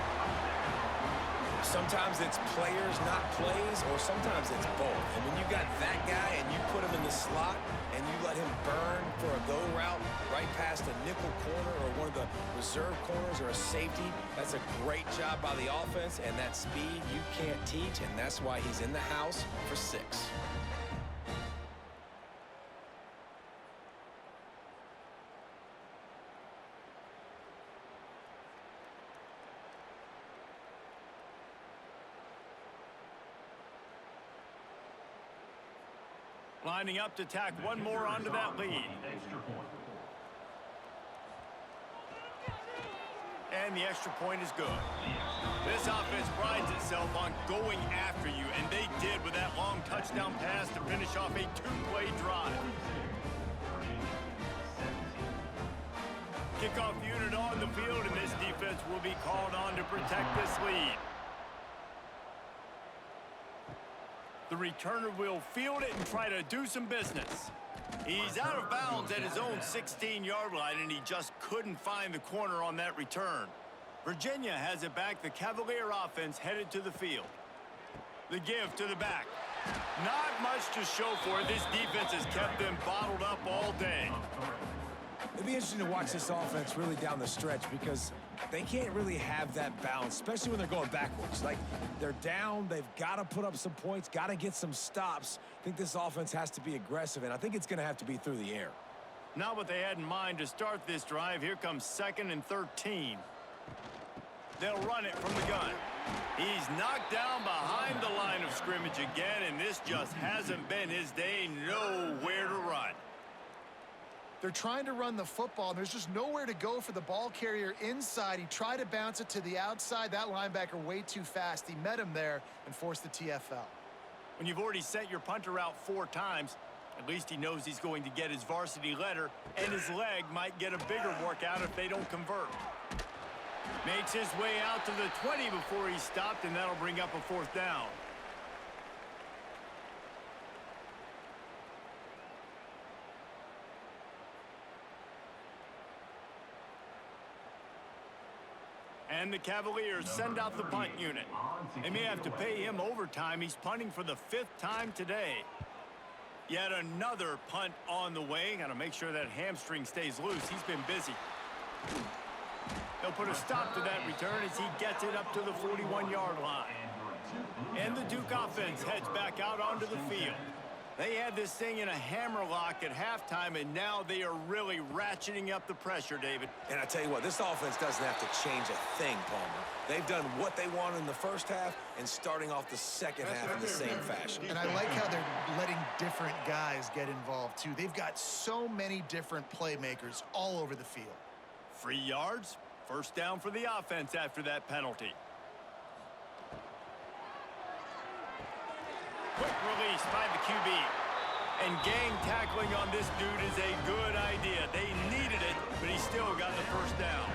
Sometimes it's players, not plays, or sometimes it's both. And when you got that guy and you put him in the slot and you let him burn for a go route right past a nickel corner or one of the reserve corners or a safety, that's a great job by the offense, and that speed you can't teach, and that's why he's in the house for 6. Lining up to tack one more onto that lead. Extra point. And the extra point is good. This offense prides itself on going after you, and they did with that long touchdown pass to finish off a 2-play drive. Kickoff unit on the field, and this defense will be called on to protect this lead. The returner will field it and try to do some business. He's out of bounds at his own 16-yard line, and he just couldn't find the corner on that return. Virginia has it back. The Cavalier offense headed to the field. The give to the back. Not much to show for it. This defense has kept them bottled up all day. It'll be interesting to watch this offense really down the stretch because they can't really have that balance, especially when they're going backwards. Like, they're down, they've got to put up some points, got to get some stops. I think this offense has to be aggressive, and I think it's going to have to be through the air. Not what they had in mind to start this drive. Here comes 2nd and 13. They'll run it from the gun. He's knocked down behind the line of scrimmage again, and this just hasn't been his day. Nowhere to run. They're trying to run the football, and there's just nowhere to go for the ball carrier inside. He tried to bounce it to the outside. That linebacker way too fast. He met him there and forced the TFL. When you've already sent your punter out 4 times, at least he knows he's going to get his varsity letter, and his leg might get a bigger workout if they don't convert. Makes his way out to the 20 before he stopped, and that'll bring up a 4th down. And the Cavaliers send out the punt unit. They may have to pay him overtime. He's punting for the 5th time today. Yet another punt on the way. Got to make sure that hamstring stays loose. He's been busy. They'll put a stop to that return as he gets it up to the 41-yard line. And the Duke offense heads back out onto the field. They had this thing in a hammerlock at halftime, and now they are really ratcheting up the pressure, David. And I tell you what, this offense doesn't have to change a thing, Palmer. They've done what they wanted in the first half and starting off the second half in the same fashion. And I like how they're letting different guys get involved, too. They've got so many different playmakers all over the field. 3 yards, 1st down for the offense after that penalty. Quick release by the QB. And gang tackling on this dude is a good idea. They needed it, but he still got the 1st down.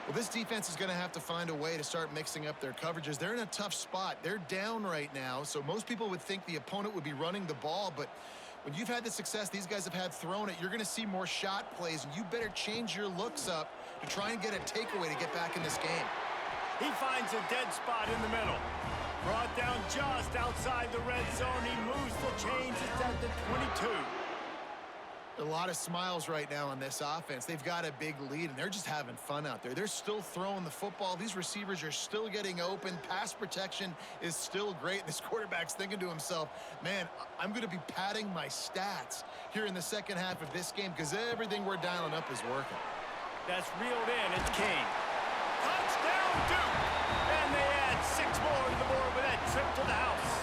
Well, this defense is going to have to find a way to start mixing up their coverages. They're in a tough spot. They're down right now, so most people would think the opponent would be running the ball, but when you've had the success these guys have had throwing it, you're going to see more shot plays, and you better change your looks up to try and get a takeaway to get back in this game. He finds a dead spot in the middle. Brought down just outside the red zone. He moves the chains. It's at the 22. A lot of smiles right now on this offense. They've got a big lead, and they're just having fun out there. They're still throwing the football. These receivers are still getting open. Pass protection is still great. This quarterback's thinking to himself, man, I'm going to be padding my stats here in the second half of this game because everything we're dialing up is working. That's reeled in. It's King. Touchdown, Duke! And they add 6 more to the board with that trip to the house.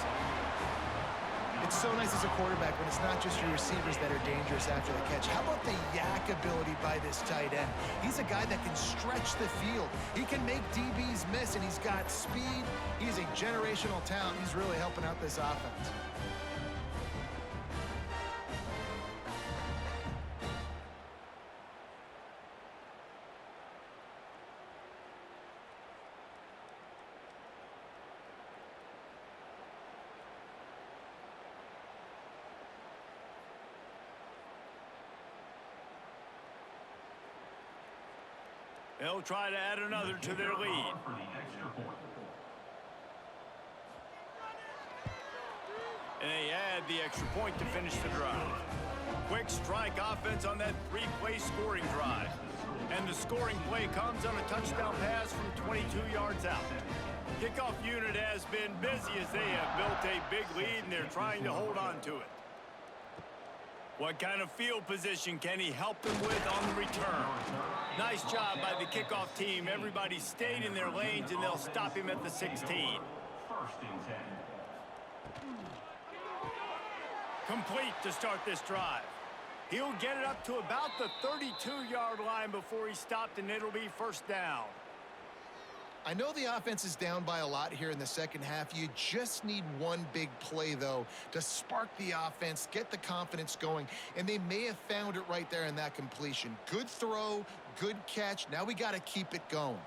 It's so nice as a quarterback when it's not just your receivers that are dangerous after the catch. How about the yak ability by this tight end? He's a guy that can stretch the field. He can make DBs miss, and he's got speed. He's a generational talent. He's really helping out this offense. They'll try to add another to their lead. For the extra point. And they add the extra point to finish the drive. Quick strike offense on that three-play scoring drive. And the scoring play comes on a touchdown pass from 22 yards out. Kickoff unit has been busy as they have built a big lead, and they're trying to hold on to it. What kind of field position can he help them with on the return? Nice job by the kickoff team. Everybody stayed in their lanes, and they'll stop him at the 16. First and 10. Complete to start this drive. He'll get it up to about the 32-yard line before he stopped, and it'll be first down. I know the offense is down by a lot here in the second half. You just need one big play, though, to spark the offense, get the confidence going, and they may have found it right there in that completion. Good throw, good catch. Now we got to keep it going.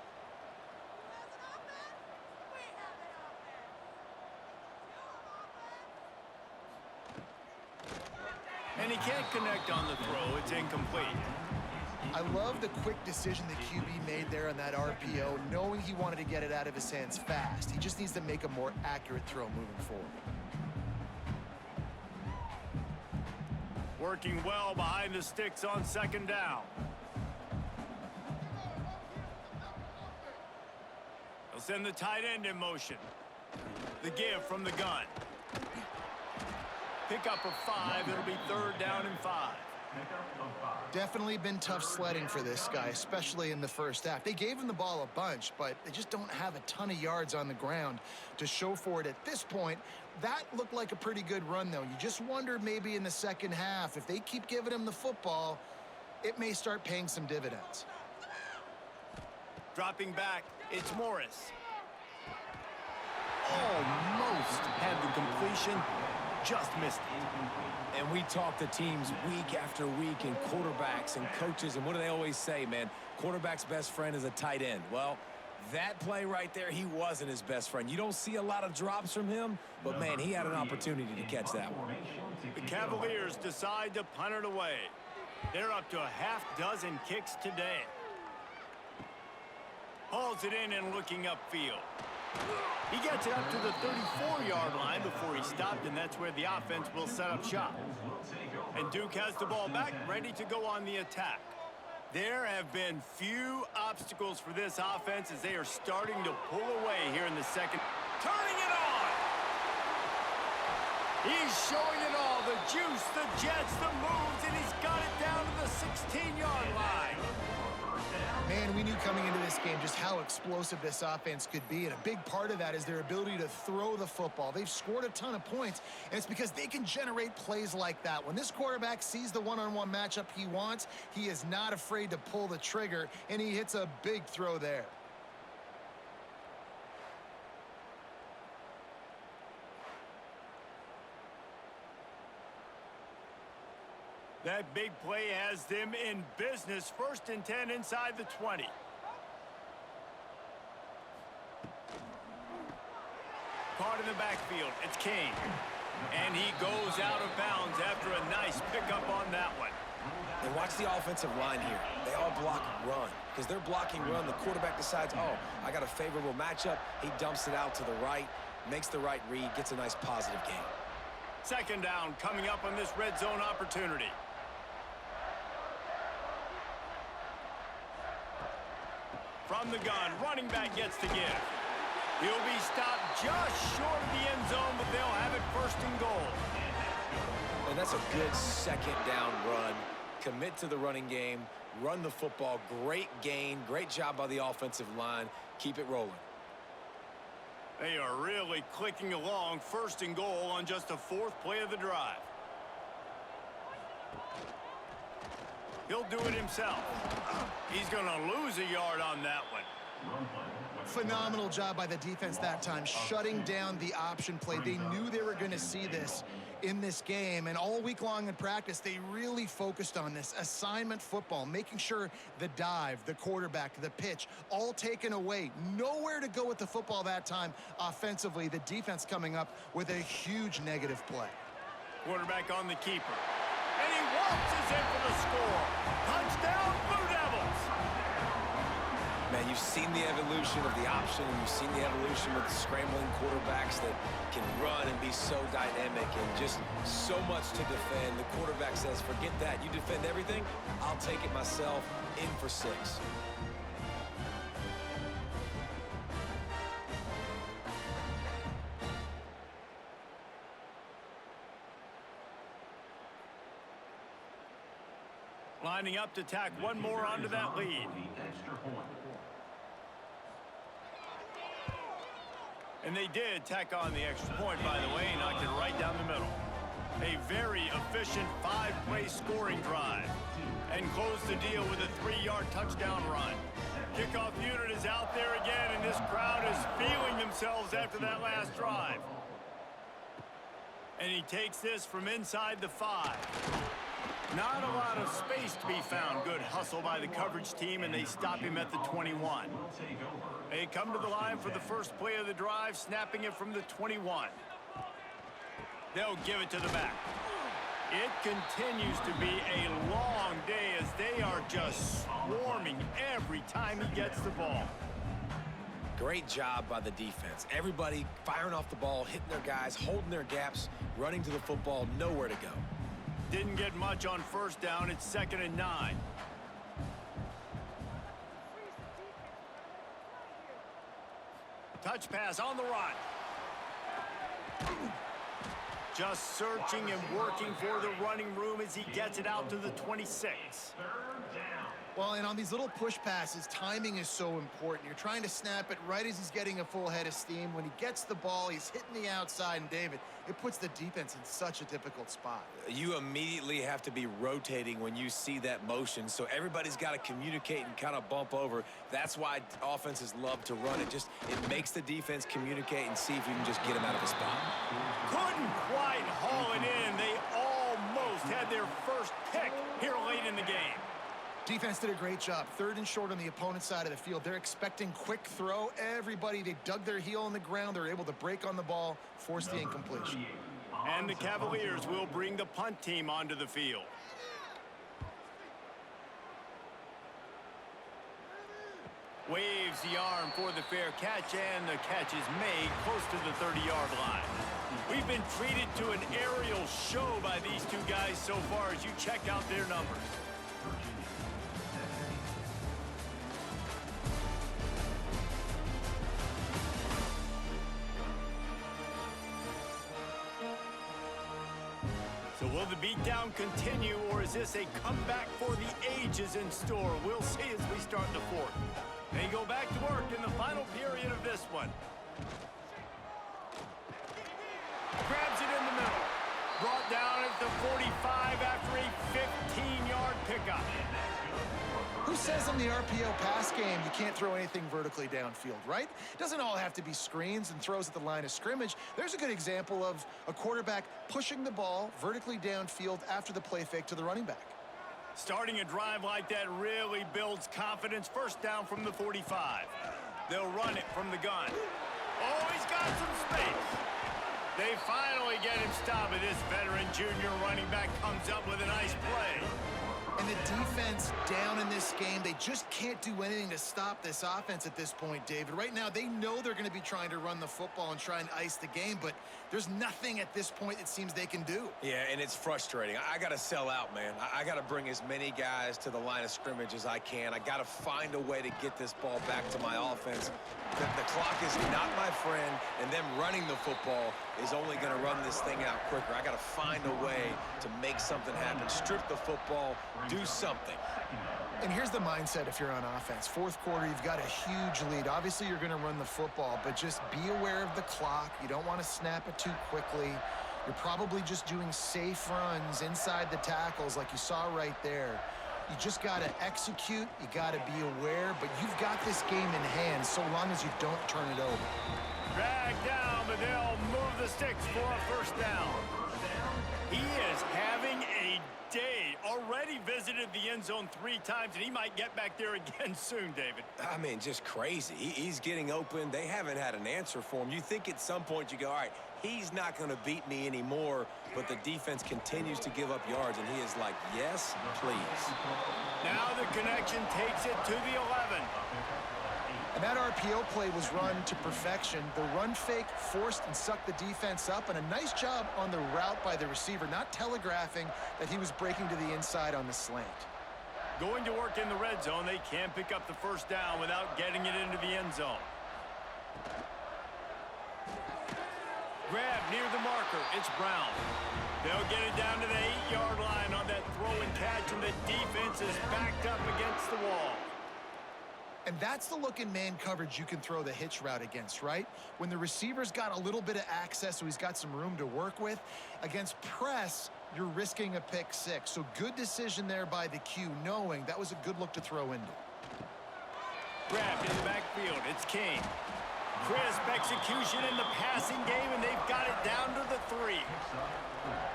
And he can't connect on the throw. It's incomplete. I love the quick decision the QB made there on that RPO, knowing he wanted to get it out of his hands fast. He just needs to make a more accurate throw moving forward. Working well behind the sticks on second down. They'll send the tight end in motion. The give from the gun. Pickup of 5. It'll be third down and 5. Definitely been tough sledding for this guy, especially in the first half. They gave him the ball a bunch, but they just don't have a ton of yards on the ground to show for it at this point. That looked like a pretty good run, though. You just wonder maybe in the second half, if they keep giving him the football, it may start paying some dividends. Dropping back, it's Morris. Almost had the completion, just missed it. And we talk to teams week after week and quarterbacks and coaches, and what do they always say, man? Quarterback's best friend is a tight end. Well, that play right there, he wasn't his best friend. You don't see a lot of drops from him, but, man, he had an opportunity to catch that one. The Cavaliers decide to punt it away. They're up to a half dozen kicks today. Hauls it in and looking upfield. He gets it up to the 34-yard line before he stopped, and that's where the offense will set up shop. And Duke has the ball back, ready to go on the attack. There have been few obstacles for this offense as they are starting to pull away here in the second. Turning it on! He's showing it all, the juice, the jets, the moves, and he's got it down to the 16-yard line. Man, we knew coming into this game just how explosive this offense could be, and a big part of that is their ability to throw the football. They've scored a ton of points, and it's because they can generate plays like that. When this quarterback sees the one-on-one matchup he wants, he is not afraid to pull the trigger, and he hits a big throw there. That big play has them in business. First and 10 inside the 20. Caught in the backfield. It's King. And he goes out of bounds after a nice pickup on that one. And watch the offensive line here. They all block run. Because they're blocking run, the quarterback decides, oh, I got a favorable matchup. He dumps it out to the right, makes the right read, gets a nice positive gain. Second down coming up on this red zone opportunity. From the gun, running back gets the give. He'll be stopped just short of the end zone, but they'll have it first and goal. And that's a good second down run. Commit to the running game, run the football, great gain, great job by the offensive line. Keep it rolling. They are really clicking along, 1st and goal on just the 4th play of the drive. He'll do it himself. He's going to lose a yard on that one. Phenomenal job by the defense that time, shutting down the option play. They knew they were going to see this in this game, and all week long in practice, they really focused on this assignment football, making sure the dive, the quarterback, the pitch, all taken away. Nowhere to go with the football that time offensively. The defense coming up with a huge negative play. Quarterback on the keeper. And he waltzes in for the score. Touchdown, Blue Devils! Man, you've seen the evolution of the option, and you've seen the evolution with the scrambling quarterbacks that can run and be so dynamic and just so much to defend. The quarterback says, forget that. You defend everything, I'll take it myself. In for 6. Lining up to tack one more onto that lead. And they did tack on the extra point, by the way, knocked it right down the middle. A very efficient 5-play scoring drive. And closed the deal with a 3-yard touchdown run. Kickoff unit is out there again, and this crowd is feeling themselves after that last drive. And he takes this from inside the 5. Not a lot of space to be found. Good hustle by the coverage team, and they stop him at the 21. They come to the line for the first play of the drive, snapping it from the 21. They'll give it to the back. It continues to be a long day as they are just swarming every time he gets the ball. Great job by the defense. Everybody firing off the ball, hitting their guys, holding their gaps, running to the football, nowhere to go. Didn't get much on 1st down. It's 2nd and 9. Touch pass on the run. Just searching and working for the running room as he gets it out to the 26. Well, and on these little push passes, timing is so important. You're trying to snap it right as he's getting a full head of steam. When he gets the ball, he's hitting the outside, and David, it puts the defense in such a difficult spot. You immediately have to be rotating when you see that motion, so everybody's got to communicate and kind of bump over. That's why offenses love to run it. It makes the defense communicate and see if you can just get him out of the spot. Couldn't quite haul it in. They almost had their first pick here late in the game. Defense did a great job. 3rd and short on the opponent's side of the field. They're expecting quick throw. Everybody, they dug their heel on the ground. They're able to break on the ball, force the incompletion. And the Cavaliers will bring the punt team onto the field. Waves the arm for the fair catch, and the catch is made close to the 30-yard line. We've been treated to an aerial show by these two guys so far as you check out their numbers. So will the beatdown continue, or is this a comeback for the ages in store? We'll see as we start the 4th. They go back to work in the final period of this one. Grabs it in the middle. Brought down at the 45 after a 15-yard pickup. Who says in the RPO pass game you can't throw anything vertically downfield, right? It doesn't all have to be screens and throws at the line of scrimmage. There's a good example of a quarterback pushing the ball vertically downfield after the play fake to the running back. Starting a drive like that really builds confidence. 1st down from the 45. They'll run it from the gun. Oh, he's got some space. They finally get him stopped, and this veteran junior running back comes up with a nice play. And the defense down in this game, they just can't do anything to stop this offense at this point, David. Right now, they know they're going to be trying to run the football and try and ice the game, but there's nothing at this point it seems they can do. Yeah, and it's frustrating. I got to sell out, man. I got to bring as many guys to the line of scrimmage as I can. I got to find a way to get this ball back to my offense. The clock is not my friend, and them running the football is only going to run this thing out quicker. I got to find a way to make something happen, strip the football, Do something. And here's the mindset if you're on offense. Fourth quarter, you've got a huge lead. Obviously, you're going to run the football, but just be aware of the clock. You don't want to snap it too quickly. You're probably just doing safe runs inside the tackles like you saw right there. You just got to execute. You got to be aware, but you've got this game in hand so long as you don't turn it over. Drag down, but they'll move the sticks for a first down. He is having a day. Already visited the end zone 3 times, and he might get back there again soon, David. I mean, just crazy. He's getting open. They haven't had an answer for him. You think at some point you go, all right, he's not going to beat me anymore, but the defense continues to give up yards, and he is like, yes, please. Now the connection takes it to the 11. And that RPO play was run to perfection. The run fake forced and sucked the defense up, and a nice job on the route by the receiver, not telegraphing that he was breaking to the inside on the slant. Going to work in the red zone, they can't pick up the first down without getting it into the end zone. Grab near the marker. It's Brown. They'll get it down to the 8-yard line on that throw and catch, and the defense is backed up against the wall. And that's the look in man coverage you can throw the hitch route against, right? When the receiver's got a little bit of access, so he's got some room to work with. Against press, you're risking a pick 6. So good decision there by the Q, knowing that was a good look to throw into. Grabbed in the backfield. It's King. Crisp execution in the passing game, and they've got it down to the 3.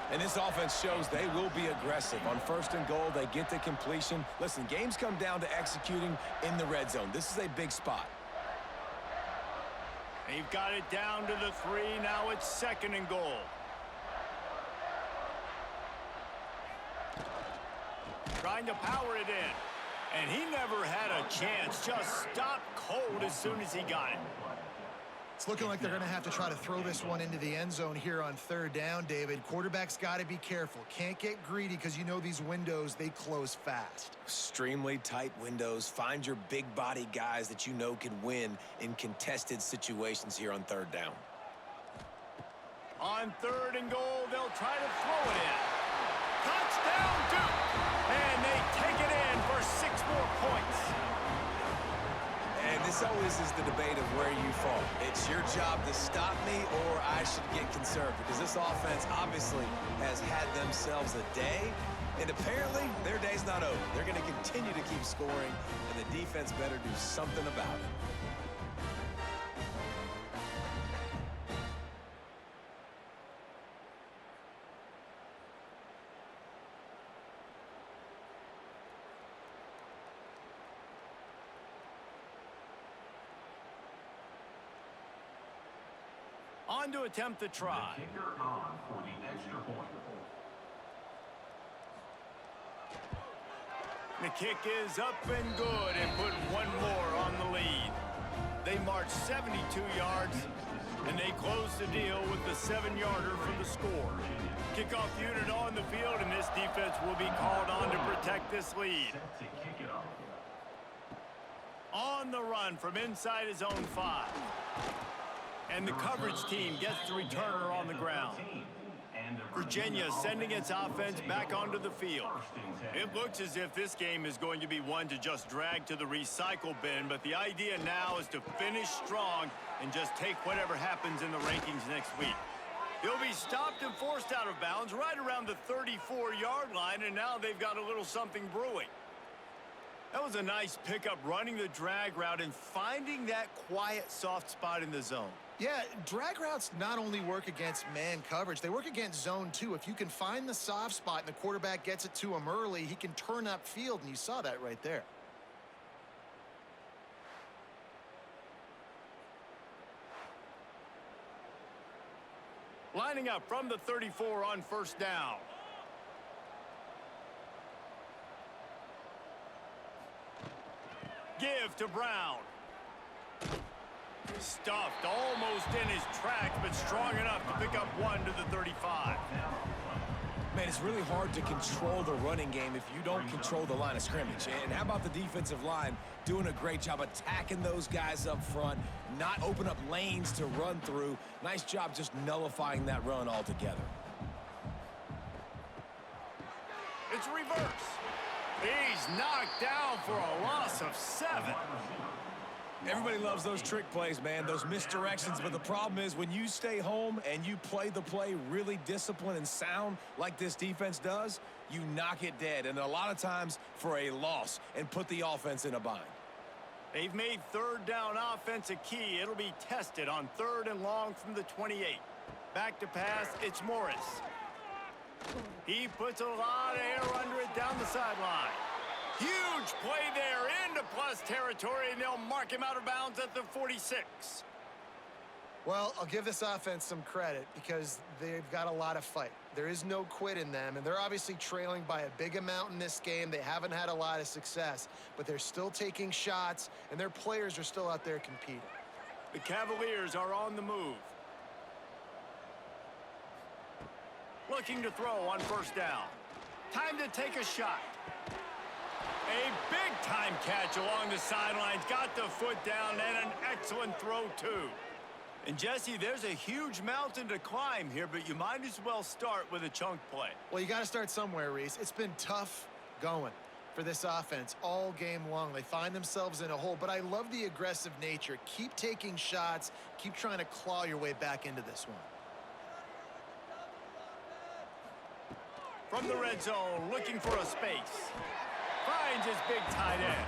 And this offense shows they will be aggressive. On 1st and goal, they get the completion. Listen, games come down to executing in the red zone. This is a big spot. They've got it down to the 3. Now it's 2nd and goal. Trying to power it in. And he never had a chance. Just stopped cold as soon as he got it. It's looking like they're going to have to try to throw this one into the end zone here on 3rd down, David. Quarterback's got to be careful. Can't get greedy because you know these windows, they close fast. Extremely tight windows. Find your big body guys that you know can win in contested situations here on 3rd down. On 3rd and goal, they'll try to throw it in. Touchdown, Duke! And they take it in for 6 more points. And this always is the debate of where you fall. It's your job to stop me or I should get conservative, because this offense obviously has had themselves a day, and apparently their day's not over. They're going to continue to keep scoring, and the defense better do something about it. On to attempt the try. The kicker on for the extra point. The kick is up and good and put 1 more on the lead. They march 72 yards, and they close the deal with the 7-yarder for the score. Kickoff unit on the field, and this defense will be called on to protect this lead. Set to kick it off. On the run from inside his own 5. And the coverage team gets the returner on the ground. Virginia sending its offense back onto the field. It looks as if this game is going to be one to just drag to the recycle bin, but the idea now is to finish strong and just take whatever happens in the rankings next week. He'll be stopped and forced out of bounds right around the 34-yard line, and now they've got a little something brewing. That was a nice pickup, running the drag route and finding that quiet, soft spot in the zone. Yeah, drag routes not only work against man coverage, they work against zone too. If you can find the soft spot and the quarterback gets it to him early, he can turn upfield, and you saw that right there. Lining up from the 34 on 1st down. Give to Brown. Stuffed almost in his tracks, but strong enough to pick up 1 to the 35. Man, it's really hard to control the running game if you don't control the line of scrimmage. And how about the defensive line doing a great job attacking those guys up front, not open up lanes to run through. Nice job just nullifying that run altogether. It's reverse. He's knocked down for a loss of 7. Everybody loves those trick plays, man, those misdirections, but the problem is when you stay home and you play the play really disciplined and sound like this defense does, you knock it dead, and a lot of times for a loss, and put the offense in a bind. They've made third down offense a key. It'll be tested on 3rd and long from the 28. Back to pass, it's Morris. He puts a lot of air under it down the sideline. Huge play there into plus territory, and they'll mark him out of bounds at the 46. Well, I'll give this offense some credit because they've got a lot of fight. There is no quit in them, and they're obviously trailing by a big amount in this game. They haven't had a lot of success, but they're still taking shots, and their players are still out there competing. The Cavaliers are on the move. Looking to throw on 1st down. Time to take a shot. A big-time catch along the sidelines. Got the foot down, and an excellent throw, too. And, Jesse, there's a huge mountain to climb here, but you might as well start with a chunk play. Well, you got to start somewhere, Reese. It's been tough going for this offense all game long. They find themselves in a hole, but I love the aggressive nature. Keep taking shots. Keep trying to claw your way back into this one. From the red zone, looking for a space. Finds his big tight end.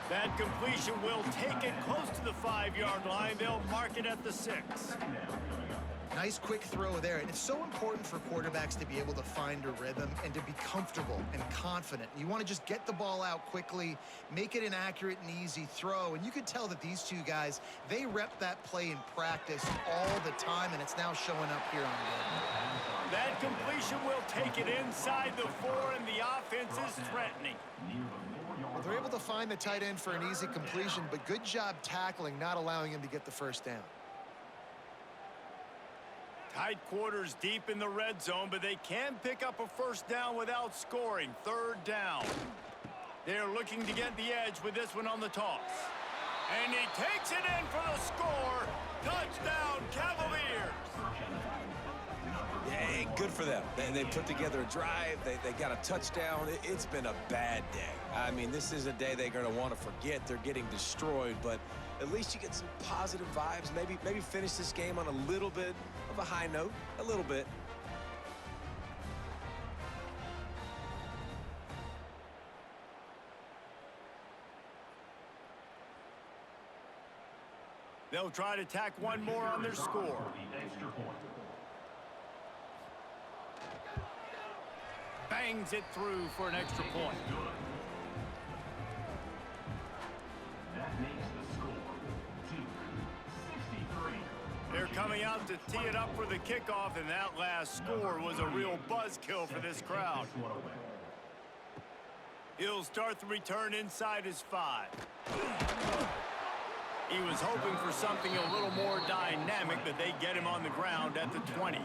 That completion will take it close to the 5-yard line. They'll mark it at the 6. Nice quick throw there. And it's so important for quarterbacks to be able to find a rhythm and to be comfortable and confident. You want to just get the ball out quickly, make it an accurate and easy throw. And you could tell that these two guys, they rep that play in practice all the time, and it's now showing up here on game. That completion will take it inside the 4, and the offense is threatening. Well, they're able to find the tight end for an easy completion, but good job tackling, not allowing him to get the 1st down. Tight quarters deep in the red zone, but they can pick up a 1st down without scoring. 3rd down. They're looking to get the edge with this one on the toss. And he takes it in for the score. Touchdown, Cavaliers. Yeah, good for them. They put together a drive. They got a touchdown. It's been a bad day. I mean, this is a day they're going to want to forget. They're getting destroyed, but at least you get some positive vibes. Maybe finish this game on a little bit of a high note. A little bit. They'll try to tack one more on their score. Bangs it through for an extra point. That makes the score 2-63. They're coming out to tee it up for the kickoff, and that last score was a real buzzkill for this crowd. He'll start the return inside his 5. He was hoping for something a little more dynamic, but they get him on the ground at the 20.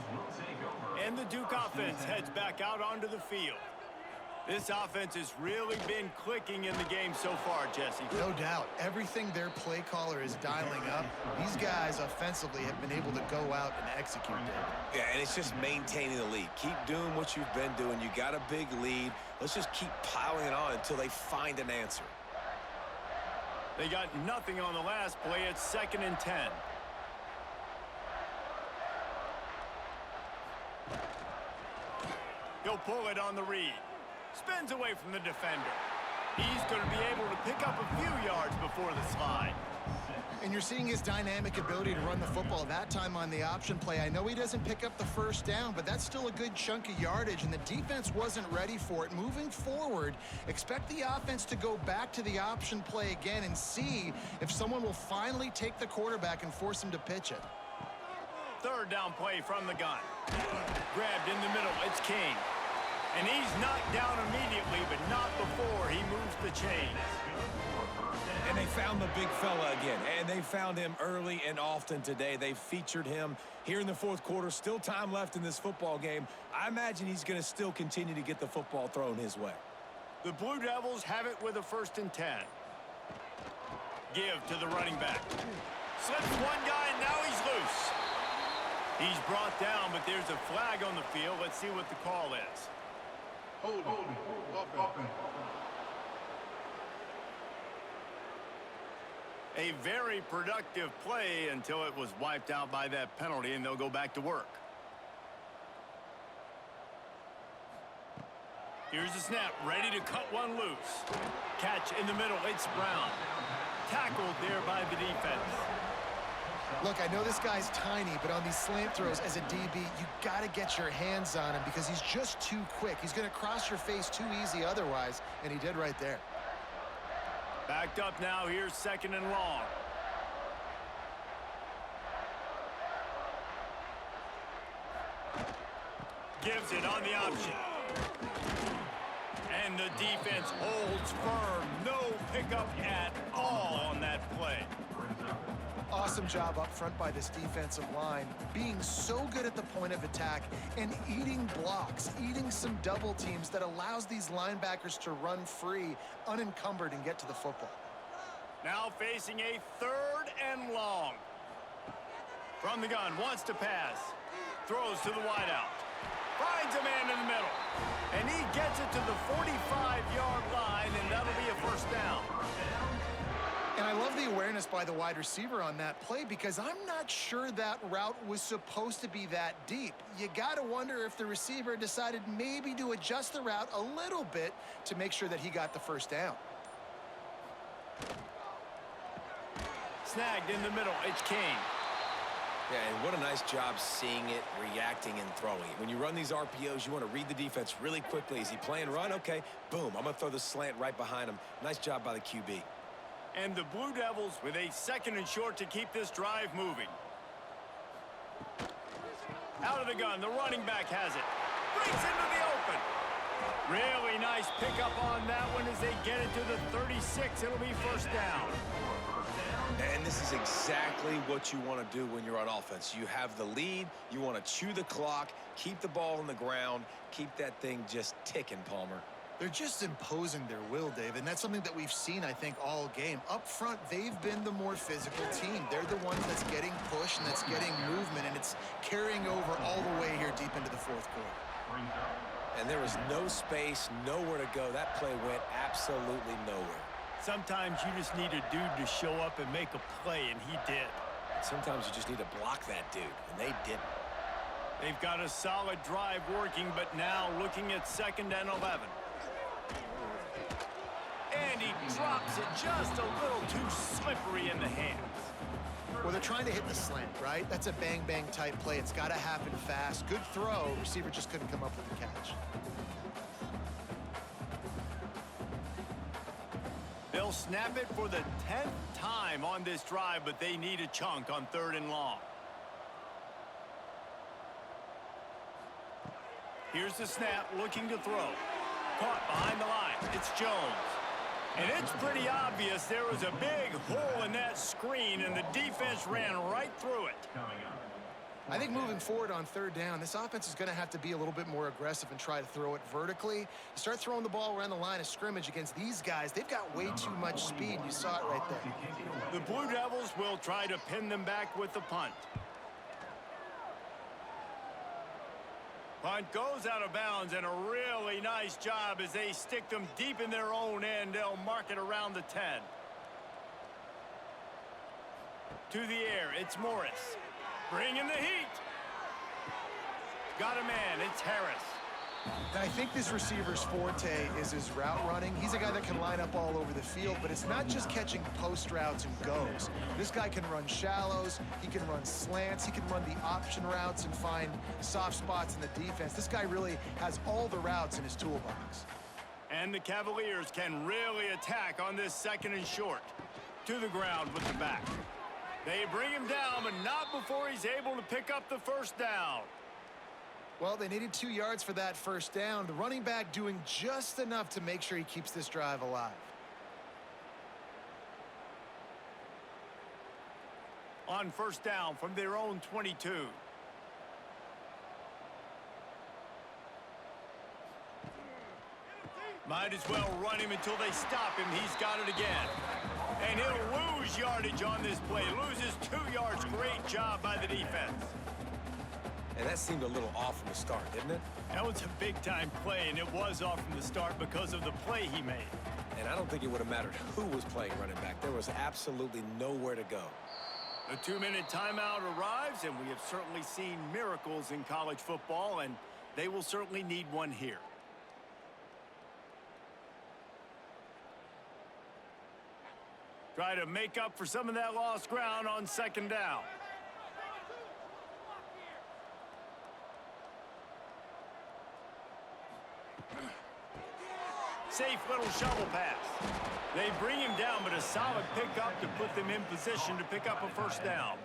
And the Duke offense heads back out onto the field. This offense has really been clicking in the game so far, Jesse. No doubt. Everything their play caller is dialing up, these guys offensively have been able to go out and execute it. Yeah, and it's just maintaining the lead. Keep doing what you've been doing. You got a big lead. Let's just keep piling it on until they find an answer. They got nothing on the last play. It's 2nd and 10. He'll pull it on the read. Spins away from the defender. He's going to be able to pick up a few yards before the slide. And you're seeing his dynamic ability to run the football, that time on the option play. I know he doesn't pick up the 1st down, but that's still a good chunk of yardage, and the defense wasn't ready for it. Moving forward, expect the offense to go back to the option play again and see if someone will finally take the quarterback and force him to pitch it. 3rd down play from the gun. Grabbed in the middle. It's King. And he's knocked down immediately, but not before he moves the chains. And they found the big fella again, and they found him early and often today. They featured him here in the 4th quarter. Still time left in this football game. I imagine he's going to still continue to get the football thrown his way. The Blue Devils have it with a 1st and 10. Give to the running back. Slips one guy, and now he's loose. He's brought down, but there's a flag on the field. Let's see what the call is. Hold on. A very productive play until it was wiped out by that penalty, and they'll go back to work. Here's the snap, ready to cut one loose. Catch in the middle, it's Brown. Tackled there by the defense. Look, I know this guy's tiny, but on these slant throws as a DB, you got to get your hands on him because he's just too quick. He's going to cross your face too easy otherwise, and he did right there. Backed up now, here's 2nd and long. Gives it on the option. And the defense holds firm. No pickup at all on that play. Awesome job up front by this defensive line, being so good at the point of attack and eating blocks, eating some double teams that allows these linebackers to run free, unencumbered, and get to the football. Now facing a 3rd and long. From the gun, wants to pass. Throws to the wideout. Finds a man in the middle. And he gets it to the 45-yard line, and that'll be a 1st down. And I love the awareness by the wide receiver on that play because I'm not sure that route was supposed to be that deep. You got to wonder if the receiver decided maybe to adjust the route a little bit to make sure that he got the 1st down. Snagged in the middle, it's Kane. Yeah, and what a nice job seeing it, reacting, and throwing it. When you run these RPOs, you want to read the defense really quickly. Is he playing run? Okay, boom, I'm going to throw the slant right behind him. Nice job by the QB. And the Blue Devils with a 2nd and short to keep this drive moving. Out of the gun, the running back has it. Breaks into the open. Really nice pickup on that one as they get it to the 36. It'll be 1st down. And this is exactly what you want to do when you're on offense. You have the lead. You want to chew the clock, keep the ball on the ground, keep that thing just ticking, Palmer. They're just imposing their will, Dave, and that's something that we've seen, I think, all game. Up front, they've been the more physical team. They're the one that's getting pushed and that's getting movement, and it's carrying over all the way here deep into the 4th quarter. And there was no space, nowhere to go. That play went absolutely nowhere. Sometimes you just need a dude to show up and make a play, and he did. Sometimes you just need to block that dude, and they didn't. They've got a solid drive working, but now looking at 2nd and 11. And he drops it just a little too slippery in the hands. Well, they're trying to hit the slant, right? That's a bang-bang type play. It's got to happen fast. Good throw. Receiver just couldn't come up with the catch. They'll snap it for the 10th time on this drive, but they need a chunk on 3rd and long. Here's the snap, looking to throw. Caught behind the line. It's Jones. And it's pretty obvious there was a big hole in that screen, and the defense ran right through it. I think moving forward on 3rd down, this offense is going to have to be a little bit more aggressive and try to throw it vertically. You start throwing the ball around the line of scrimmage against these guys, they've got way too much speed. You saw it right there. The Blue Devils will try to pin them back with the punt. Punt goes out of bounds, and a really nice job as they stick them deep in their own end. They'll mark it around the 10. To the air, it's Morris. Bringing the heat. Got a man, it's Harris. And I think this receiver's forte is his route running. He's a guy that can line up all over the field, but it's not just catching post routes and goes. This guy can run shallows, he can run slants, he can run the option routes and find soft spots in the defense. This guy really has all the routes in his toolbox. And the Cavaliers can really attack on this 2nd and short. To the ground with the back. They bring him down, but not before he's able to pick up the 1st down. Well, they needed 2 yards for that 1st down. The running back doing just enough to make sure he keeps this drive alive. On 1st down from their own 22. Might as well run him until they stop him. He's got it again. And he'll lose yardage on this play. Loses 2 yards. Great job by the defense. And that seemed a little off from the start, didn't it? That was a big-time play, and it was off from the start because of the play he made. And I don't think it would have mattered who was playing running back. There was absolutely nowhere to go. The 2-minute timeout arrives, and we have certainly seen miracles in college football, and they will certainly need one here. Try to make up for some of that lost ground on second down. Safe little shovel pass. They bring him down, but a solid pickup to put them in position to pick up a first down.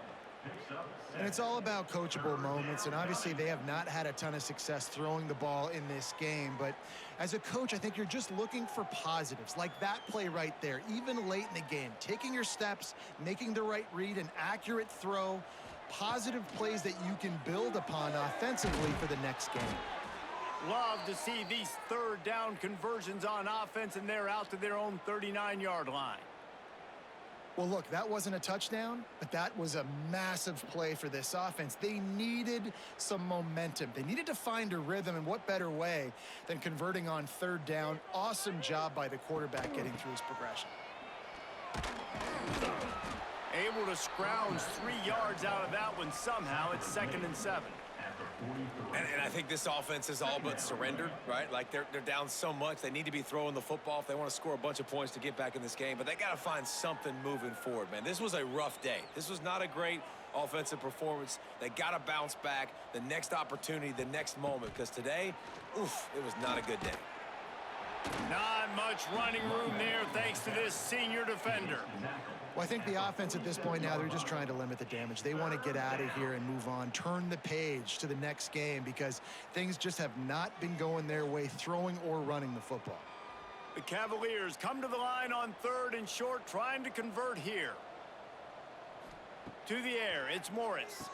And it's all about coachable moments, and obviously they have not had a ton of success throwing the ball in this game. But as a coach, I think you're just looking for positives, like that play right there, even late in the game. Taking your steps, making the right read, an accurate throw, positive plays that you can build upon offensively for the next game. Love to see these third down conversions on offense, and they're out to their own 39-yard line. Well, look, that wasn't a touchdown, but that was a massive play for this offense. They needed some momentum. They needed to find a rhythm, and what better way than converting on third down. Awesome job by the quarterback getting through his progression. Able to scrounge 3 yards out of that one somehow. It's 2nd and 7. And I think this offense is all but surrendered, right? Like they're down so much. They need to be throwing the football if they want to score a bunch of points to get back in this game. But they got to find something moving forward, man. This was a rough day. This was not a great offensive performance. They got to bounce back the next opportunity, the next moment. Because today, oof, it was not a good day. Not much running room there thanks to this senior defender. Well, I think the offense at this point now, they're just trying to limit the damage. They want to get out of here and move on, turn the page to the next game because things just have not been going their way, throwing or running the football. The Cavaliers come to the line on 3rd and short, trying to convert here. To the air, it's Morris.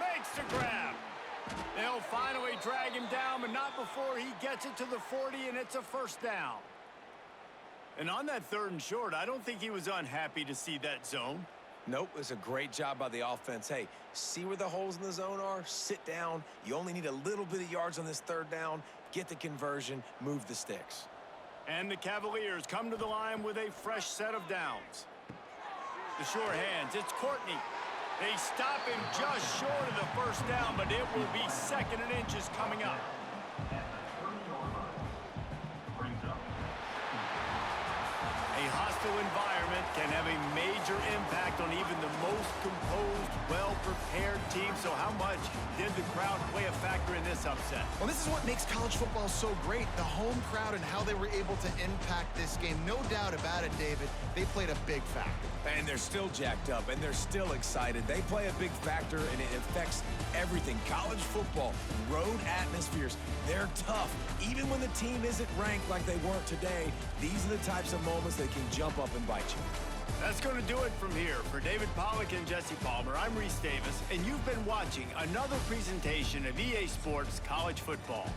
Makes the grab. They'll finally drag him down, but not before he gets it to the 40, and it's a first down. And on that 3rd and short, I don't think he was unhappy to see that zone. Nope, it was a great job by the offense. Hey, see where the holes in the zone are? Sit down. You only need a little bit of yards on this 3rd down. Get the conversion, move the sticks. And the Cavaliers come to the line with a fresh set of downs. The sure hands, it's Courtney. They stop him just short of the first down, but it will be 2nd and inches coming up. A hostile environment can have a major impact on even the most composed, well-prepared team. So how much did the crowd play a factor in this upset? Well, this is what makes college football so great, the home crowd and how they were able to impact this game. No doubt about it, David. They played a big factor. And they're still jacked up, and they're still excited. They play a big factor, and it affects everything. College football, road atmospheres, they're tough. Even when the team isn't ranked like they weren't today, these are the types of moments that can jump up and bite you. That's going to do it from here. For David Pollack and Jesse Palmer, I'm Reese Davis, and you've been watching another presentation of EA Sports College Football.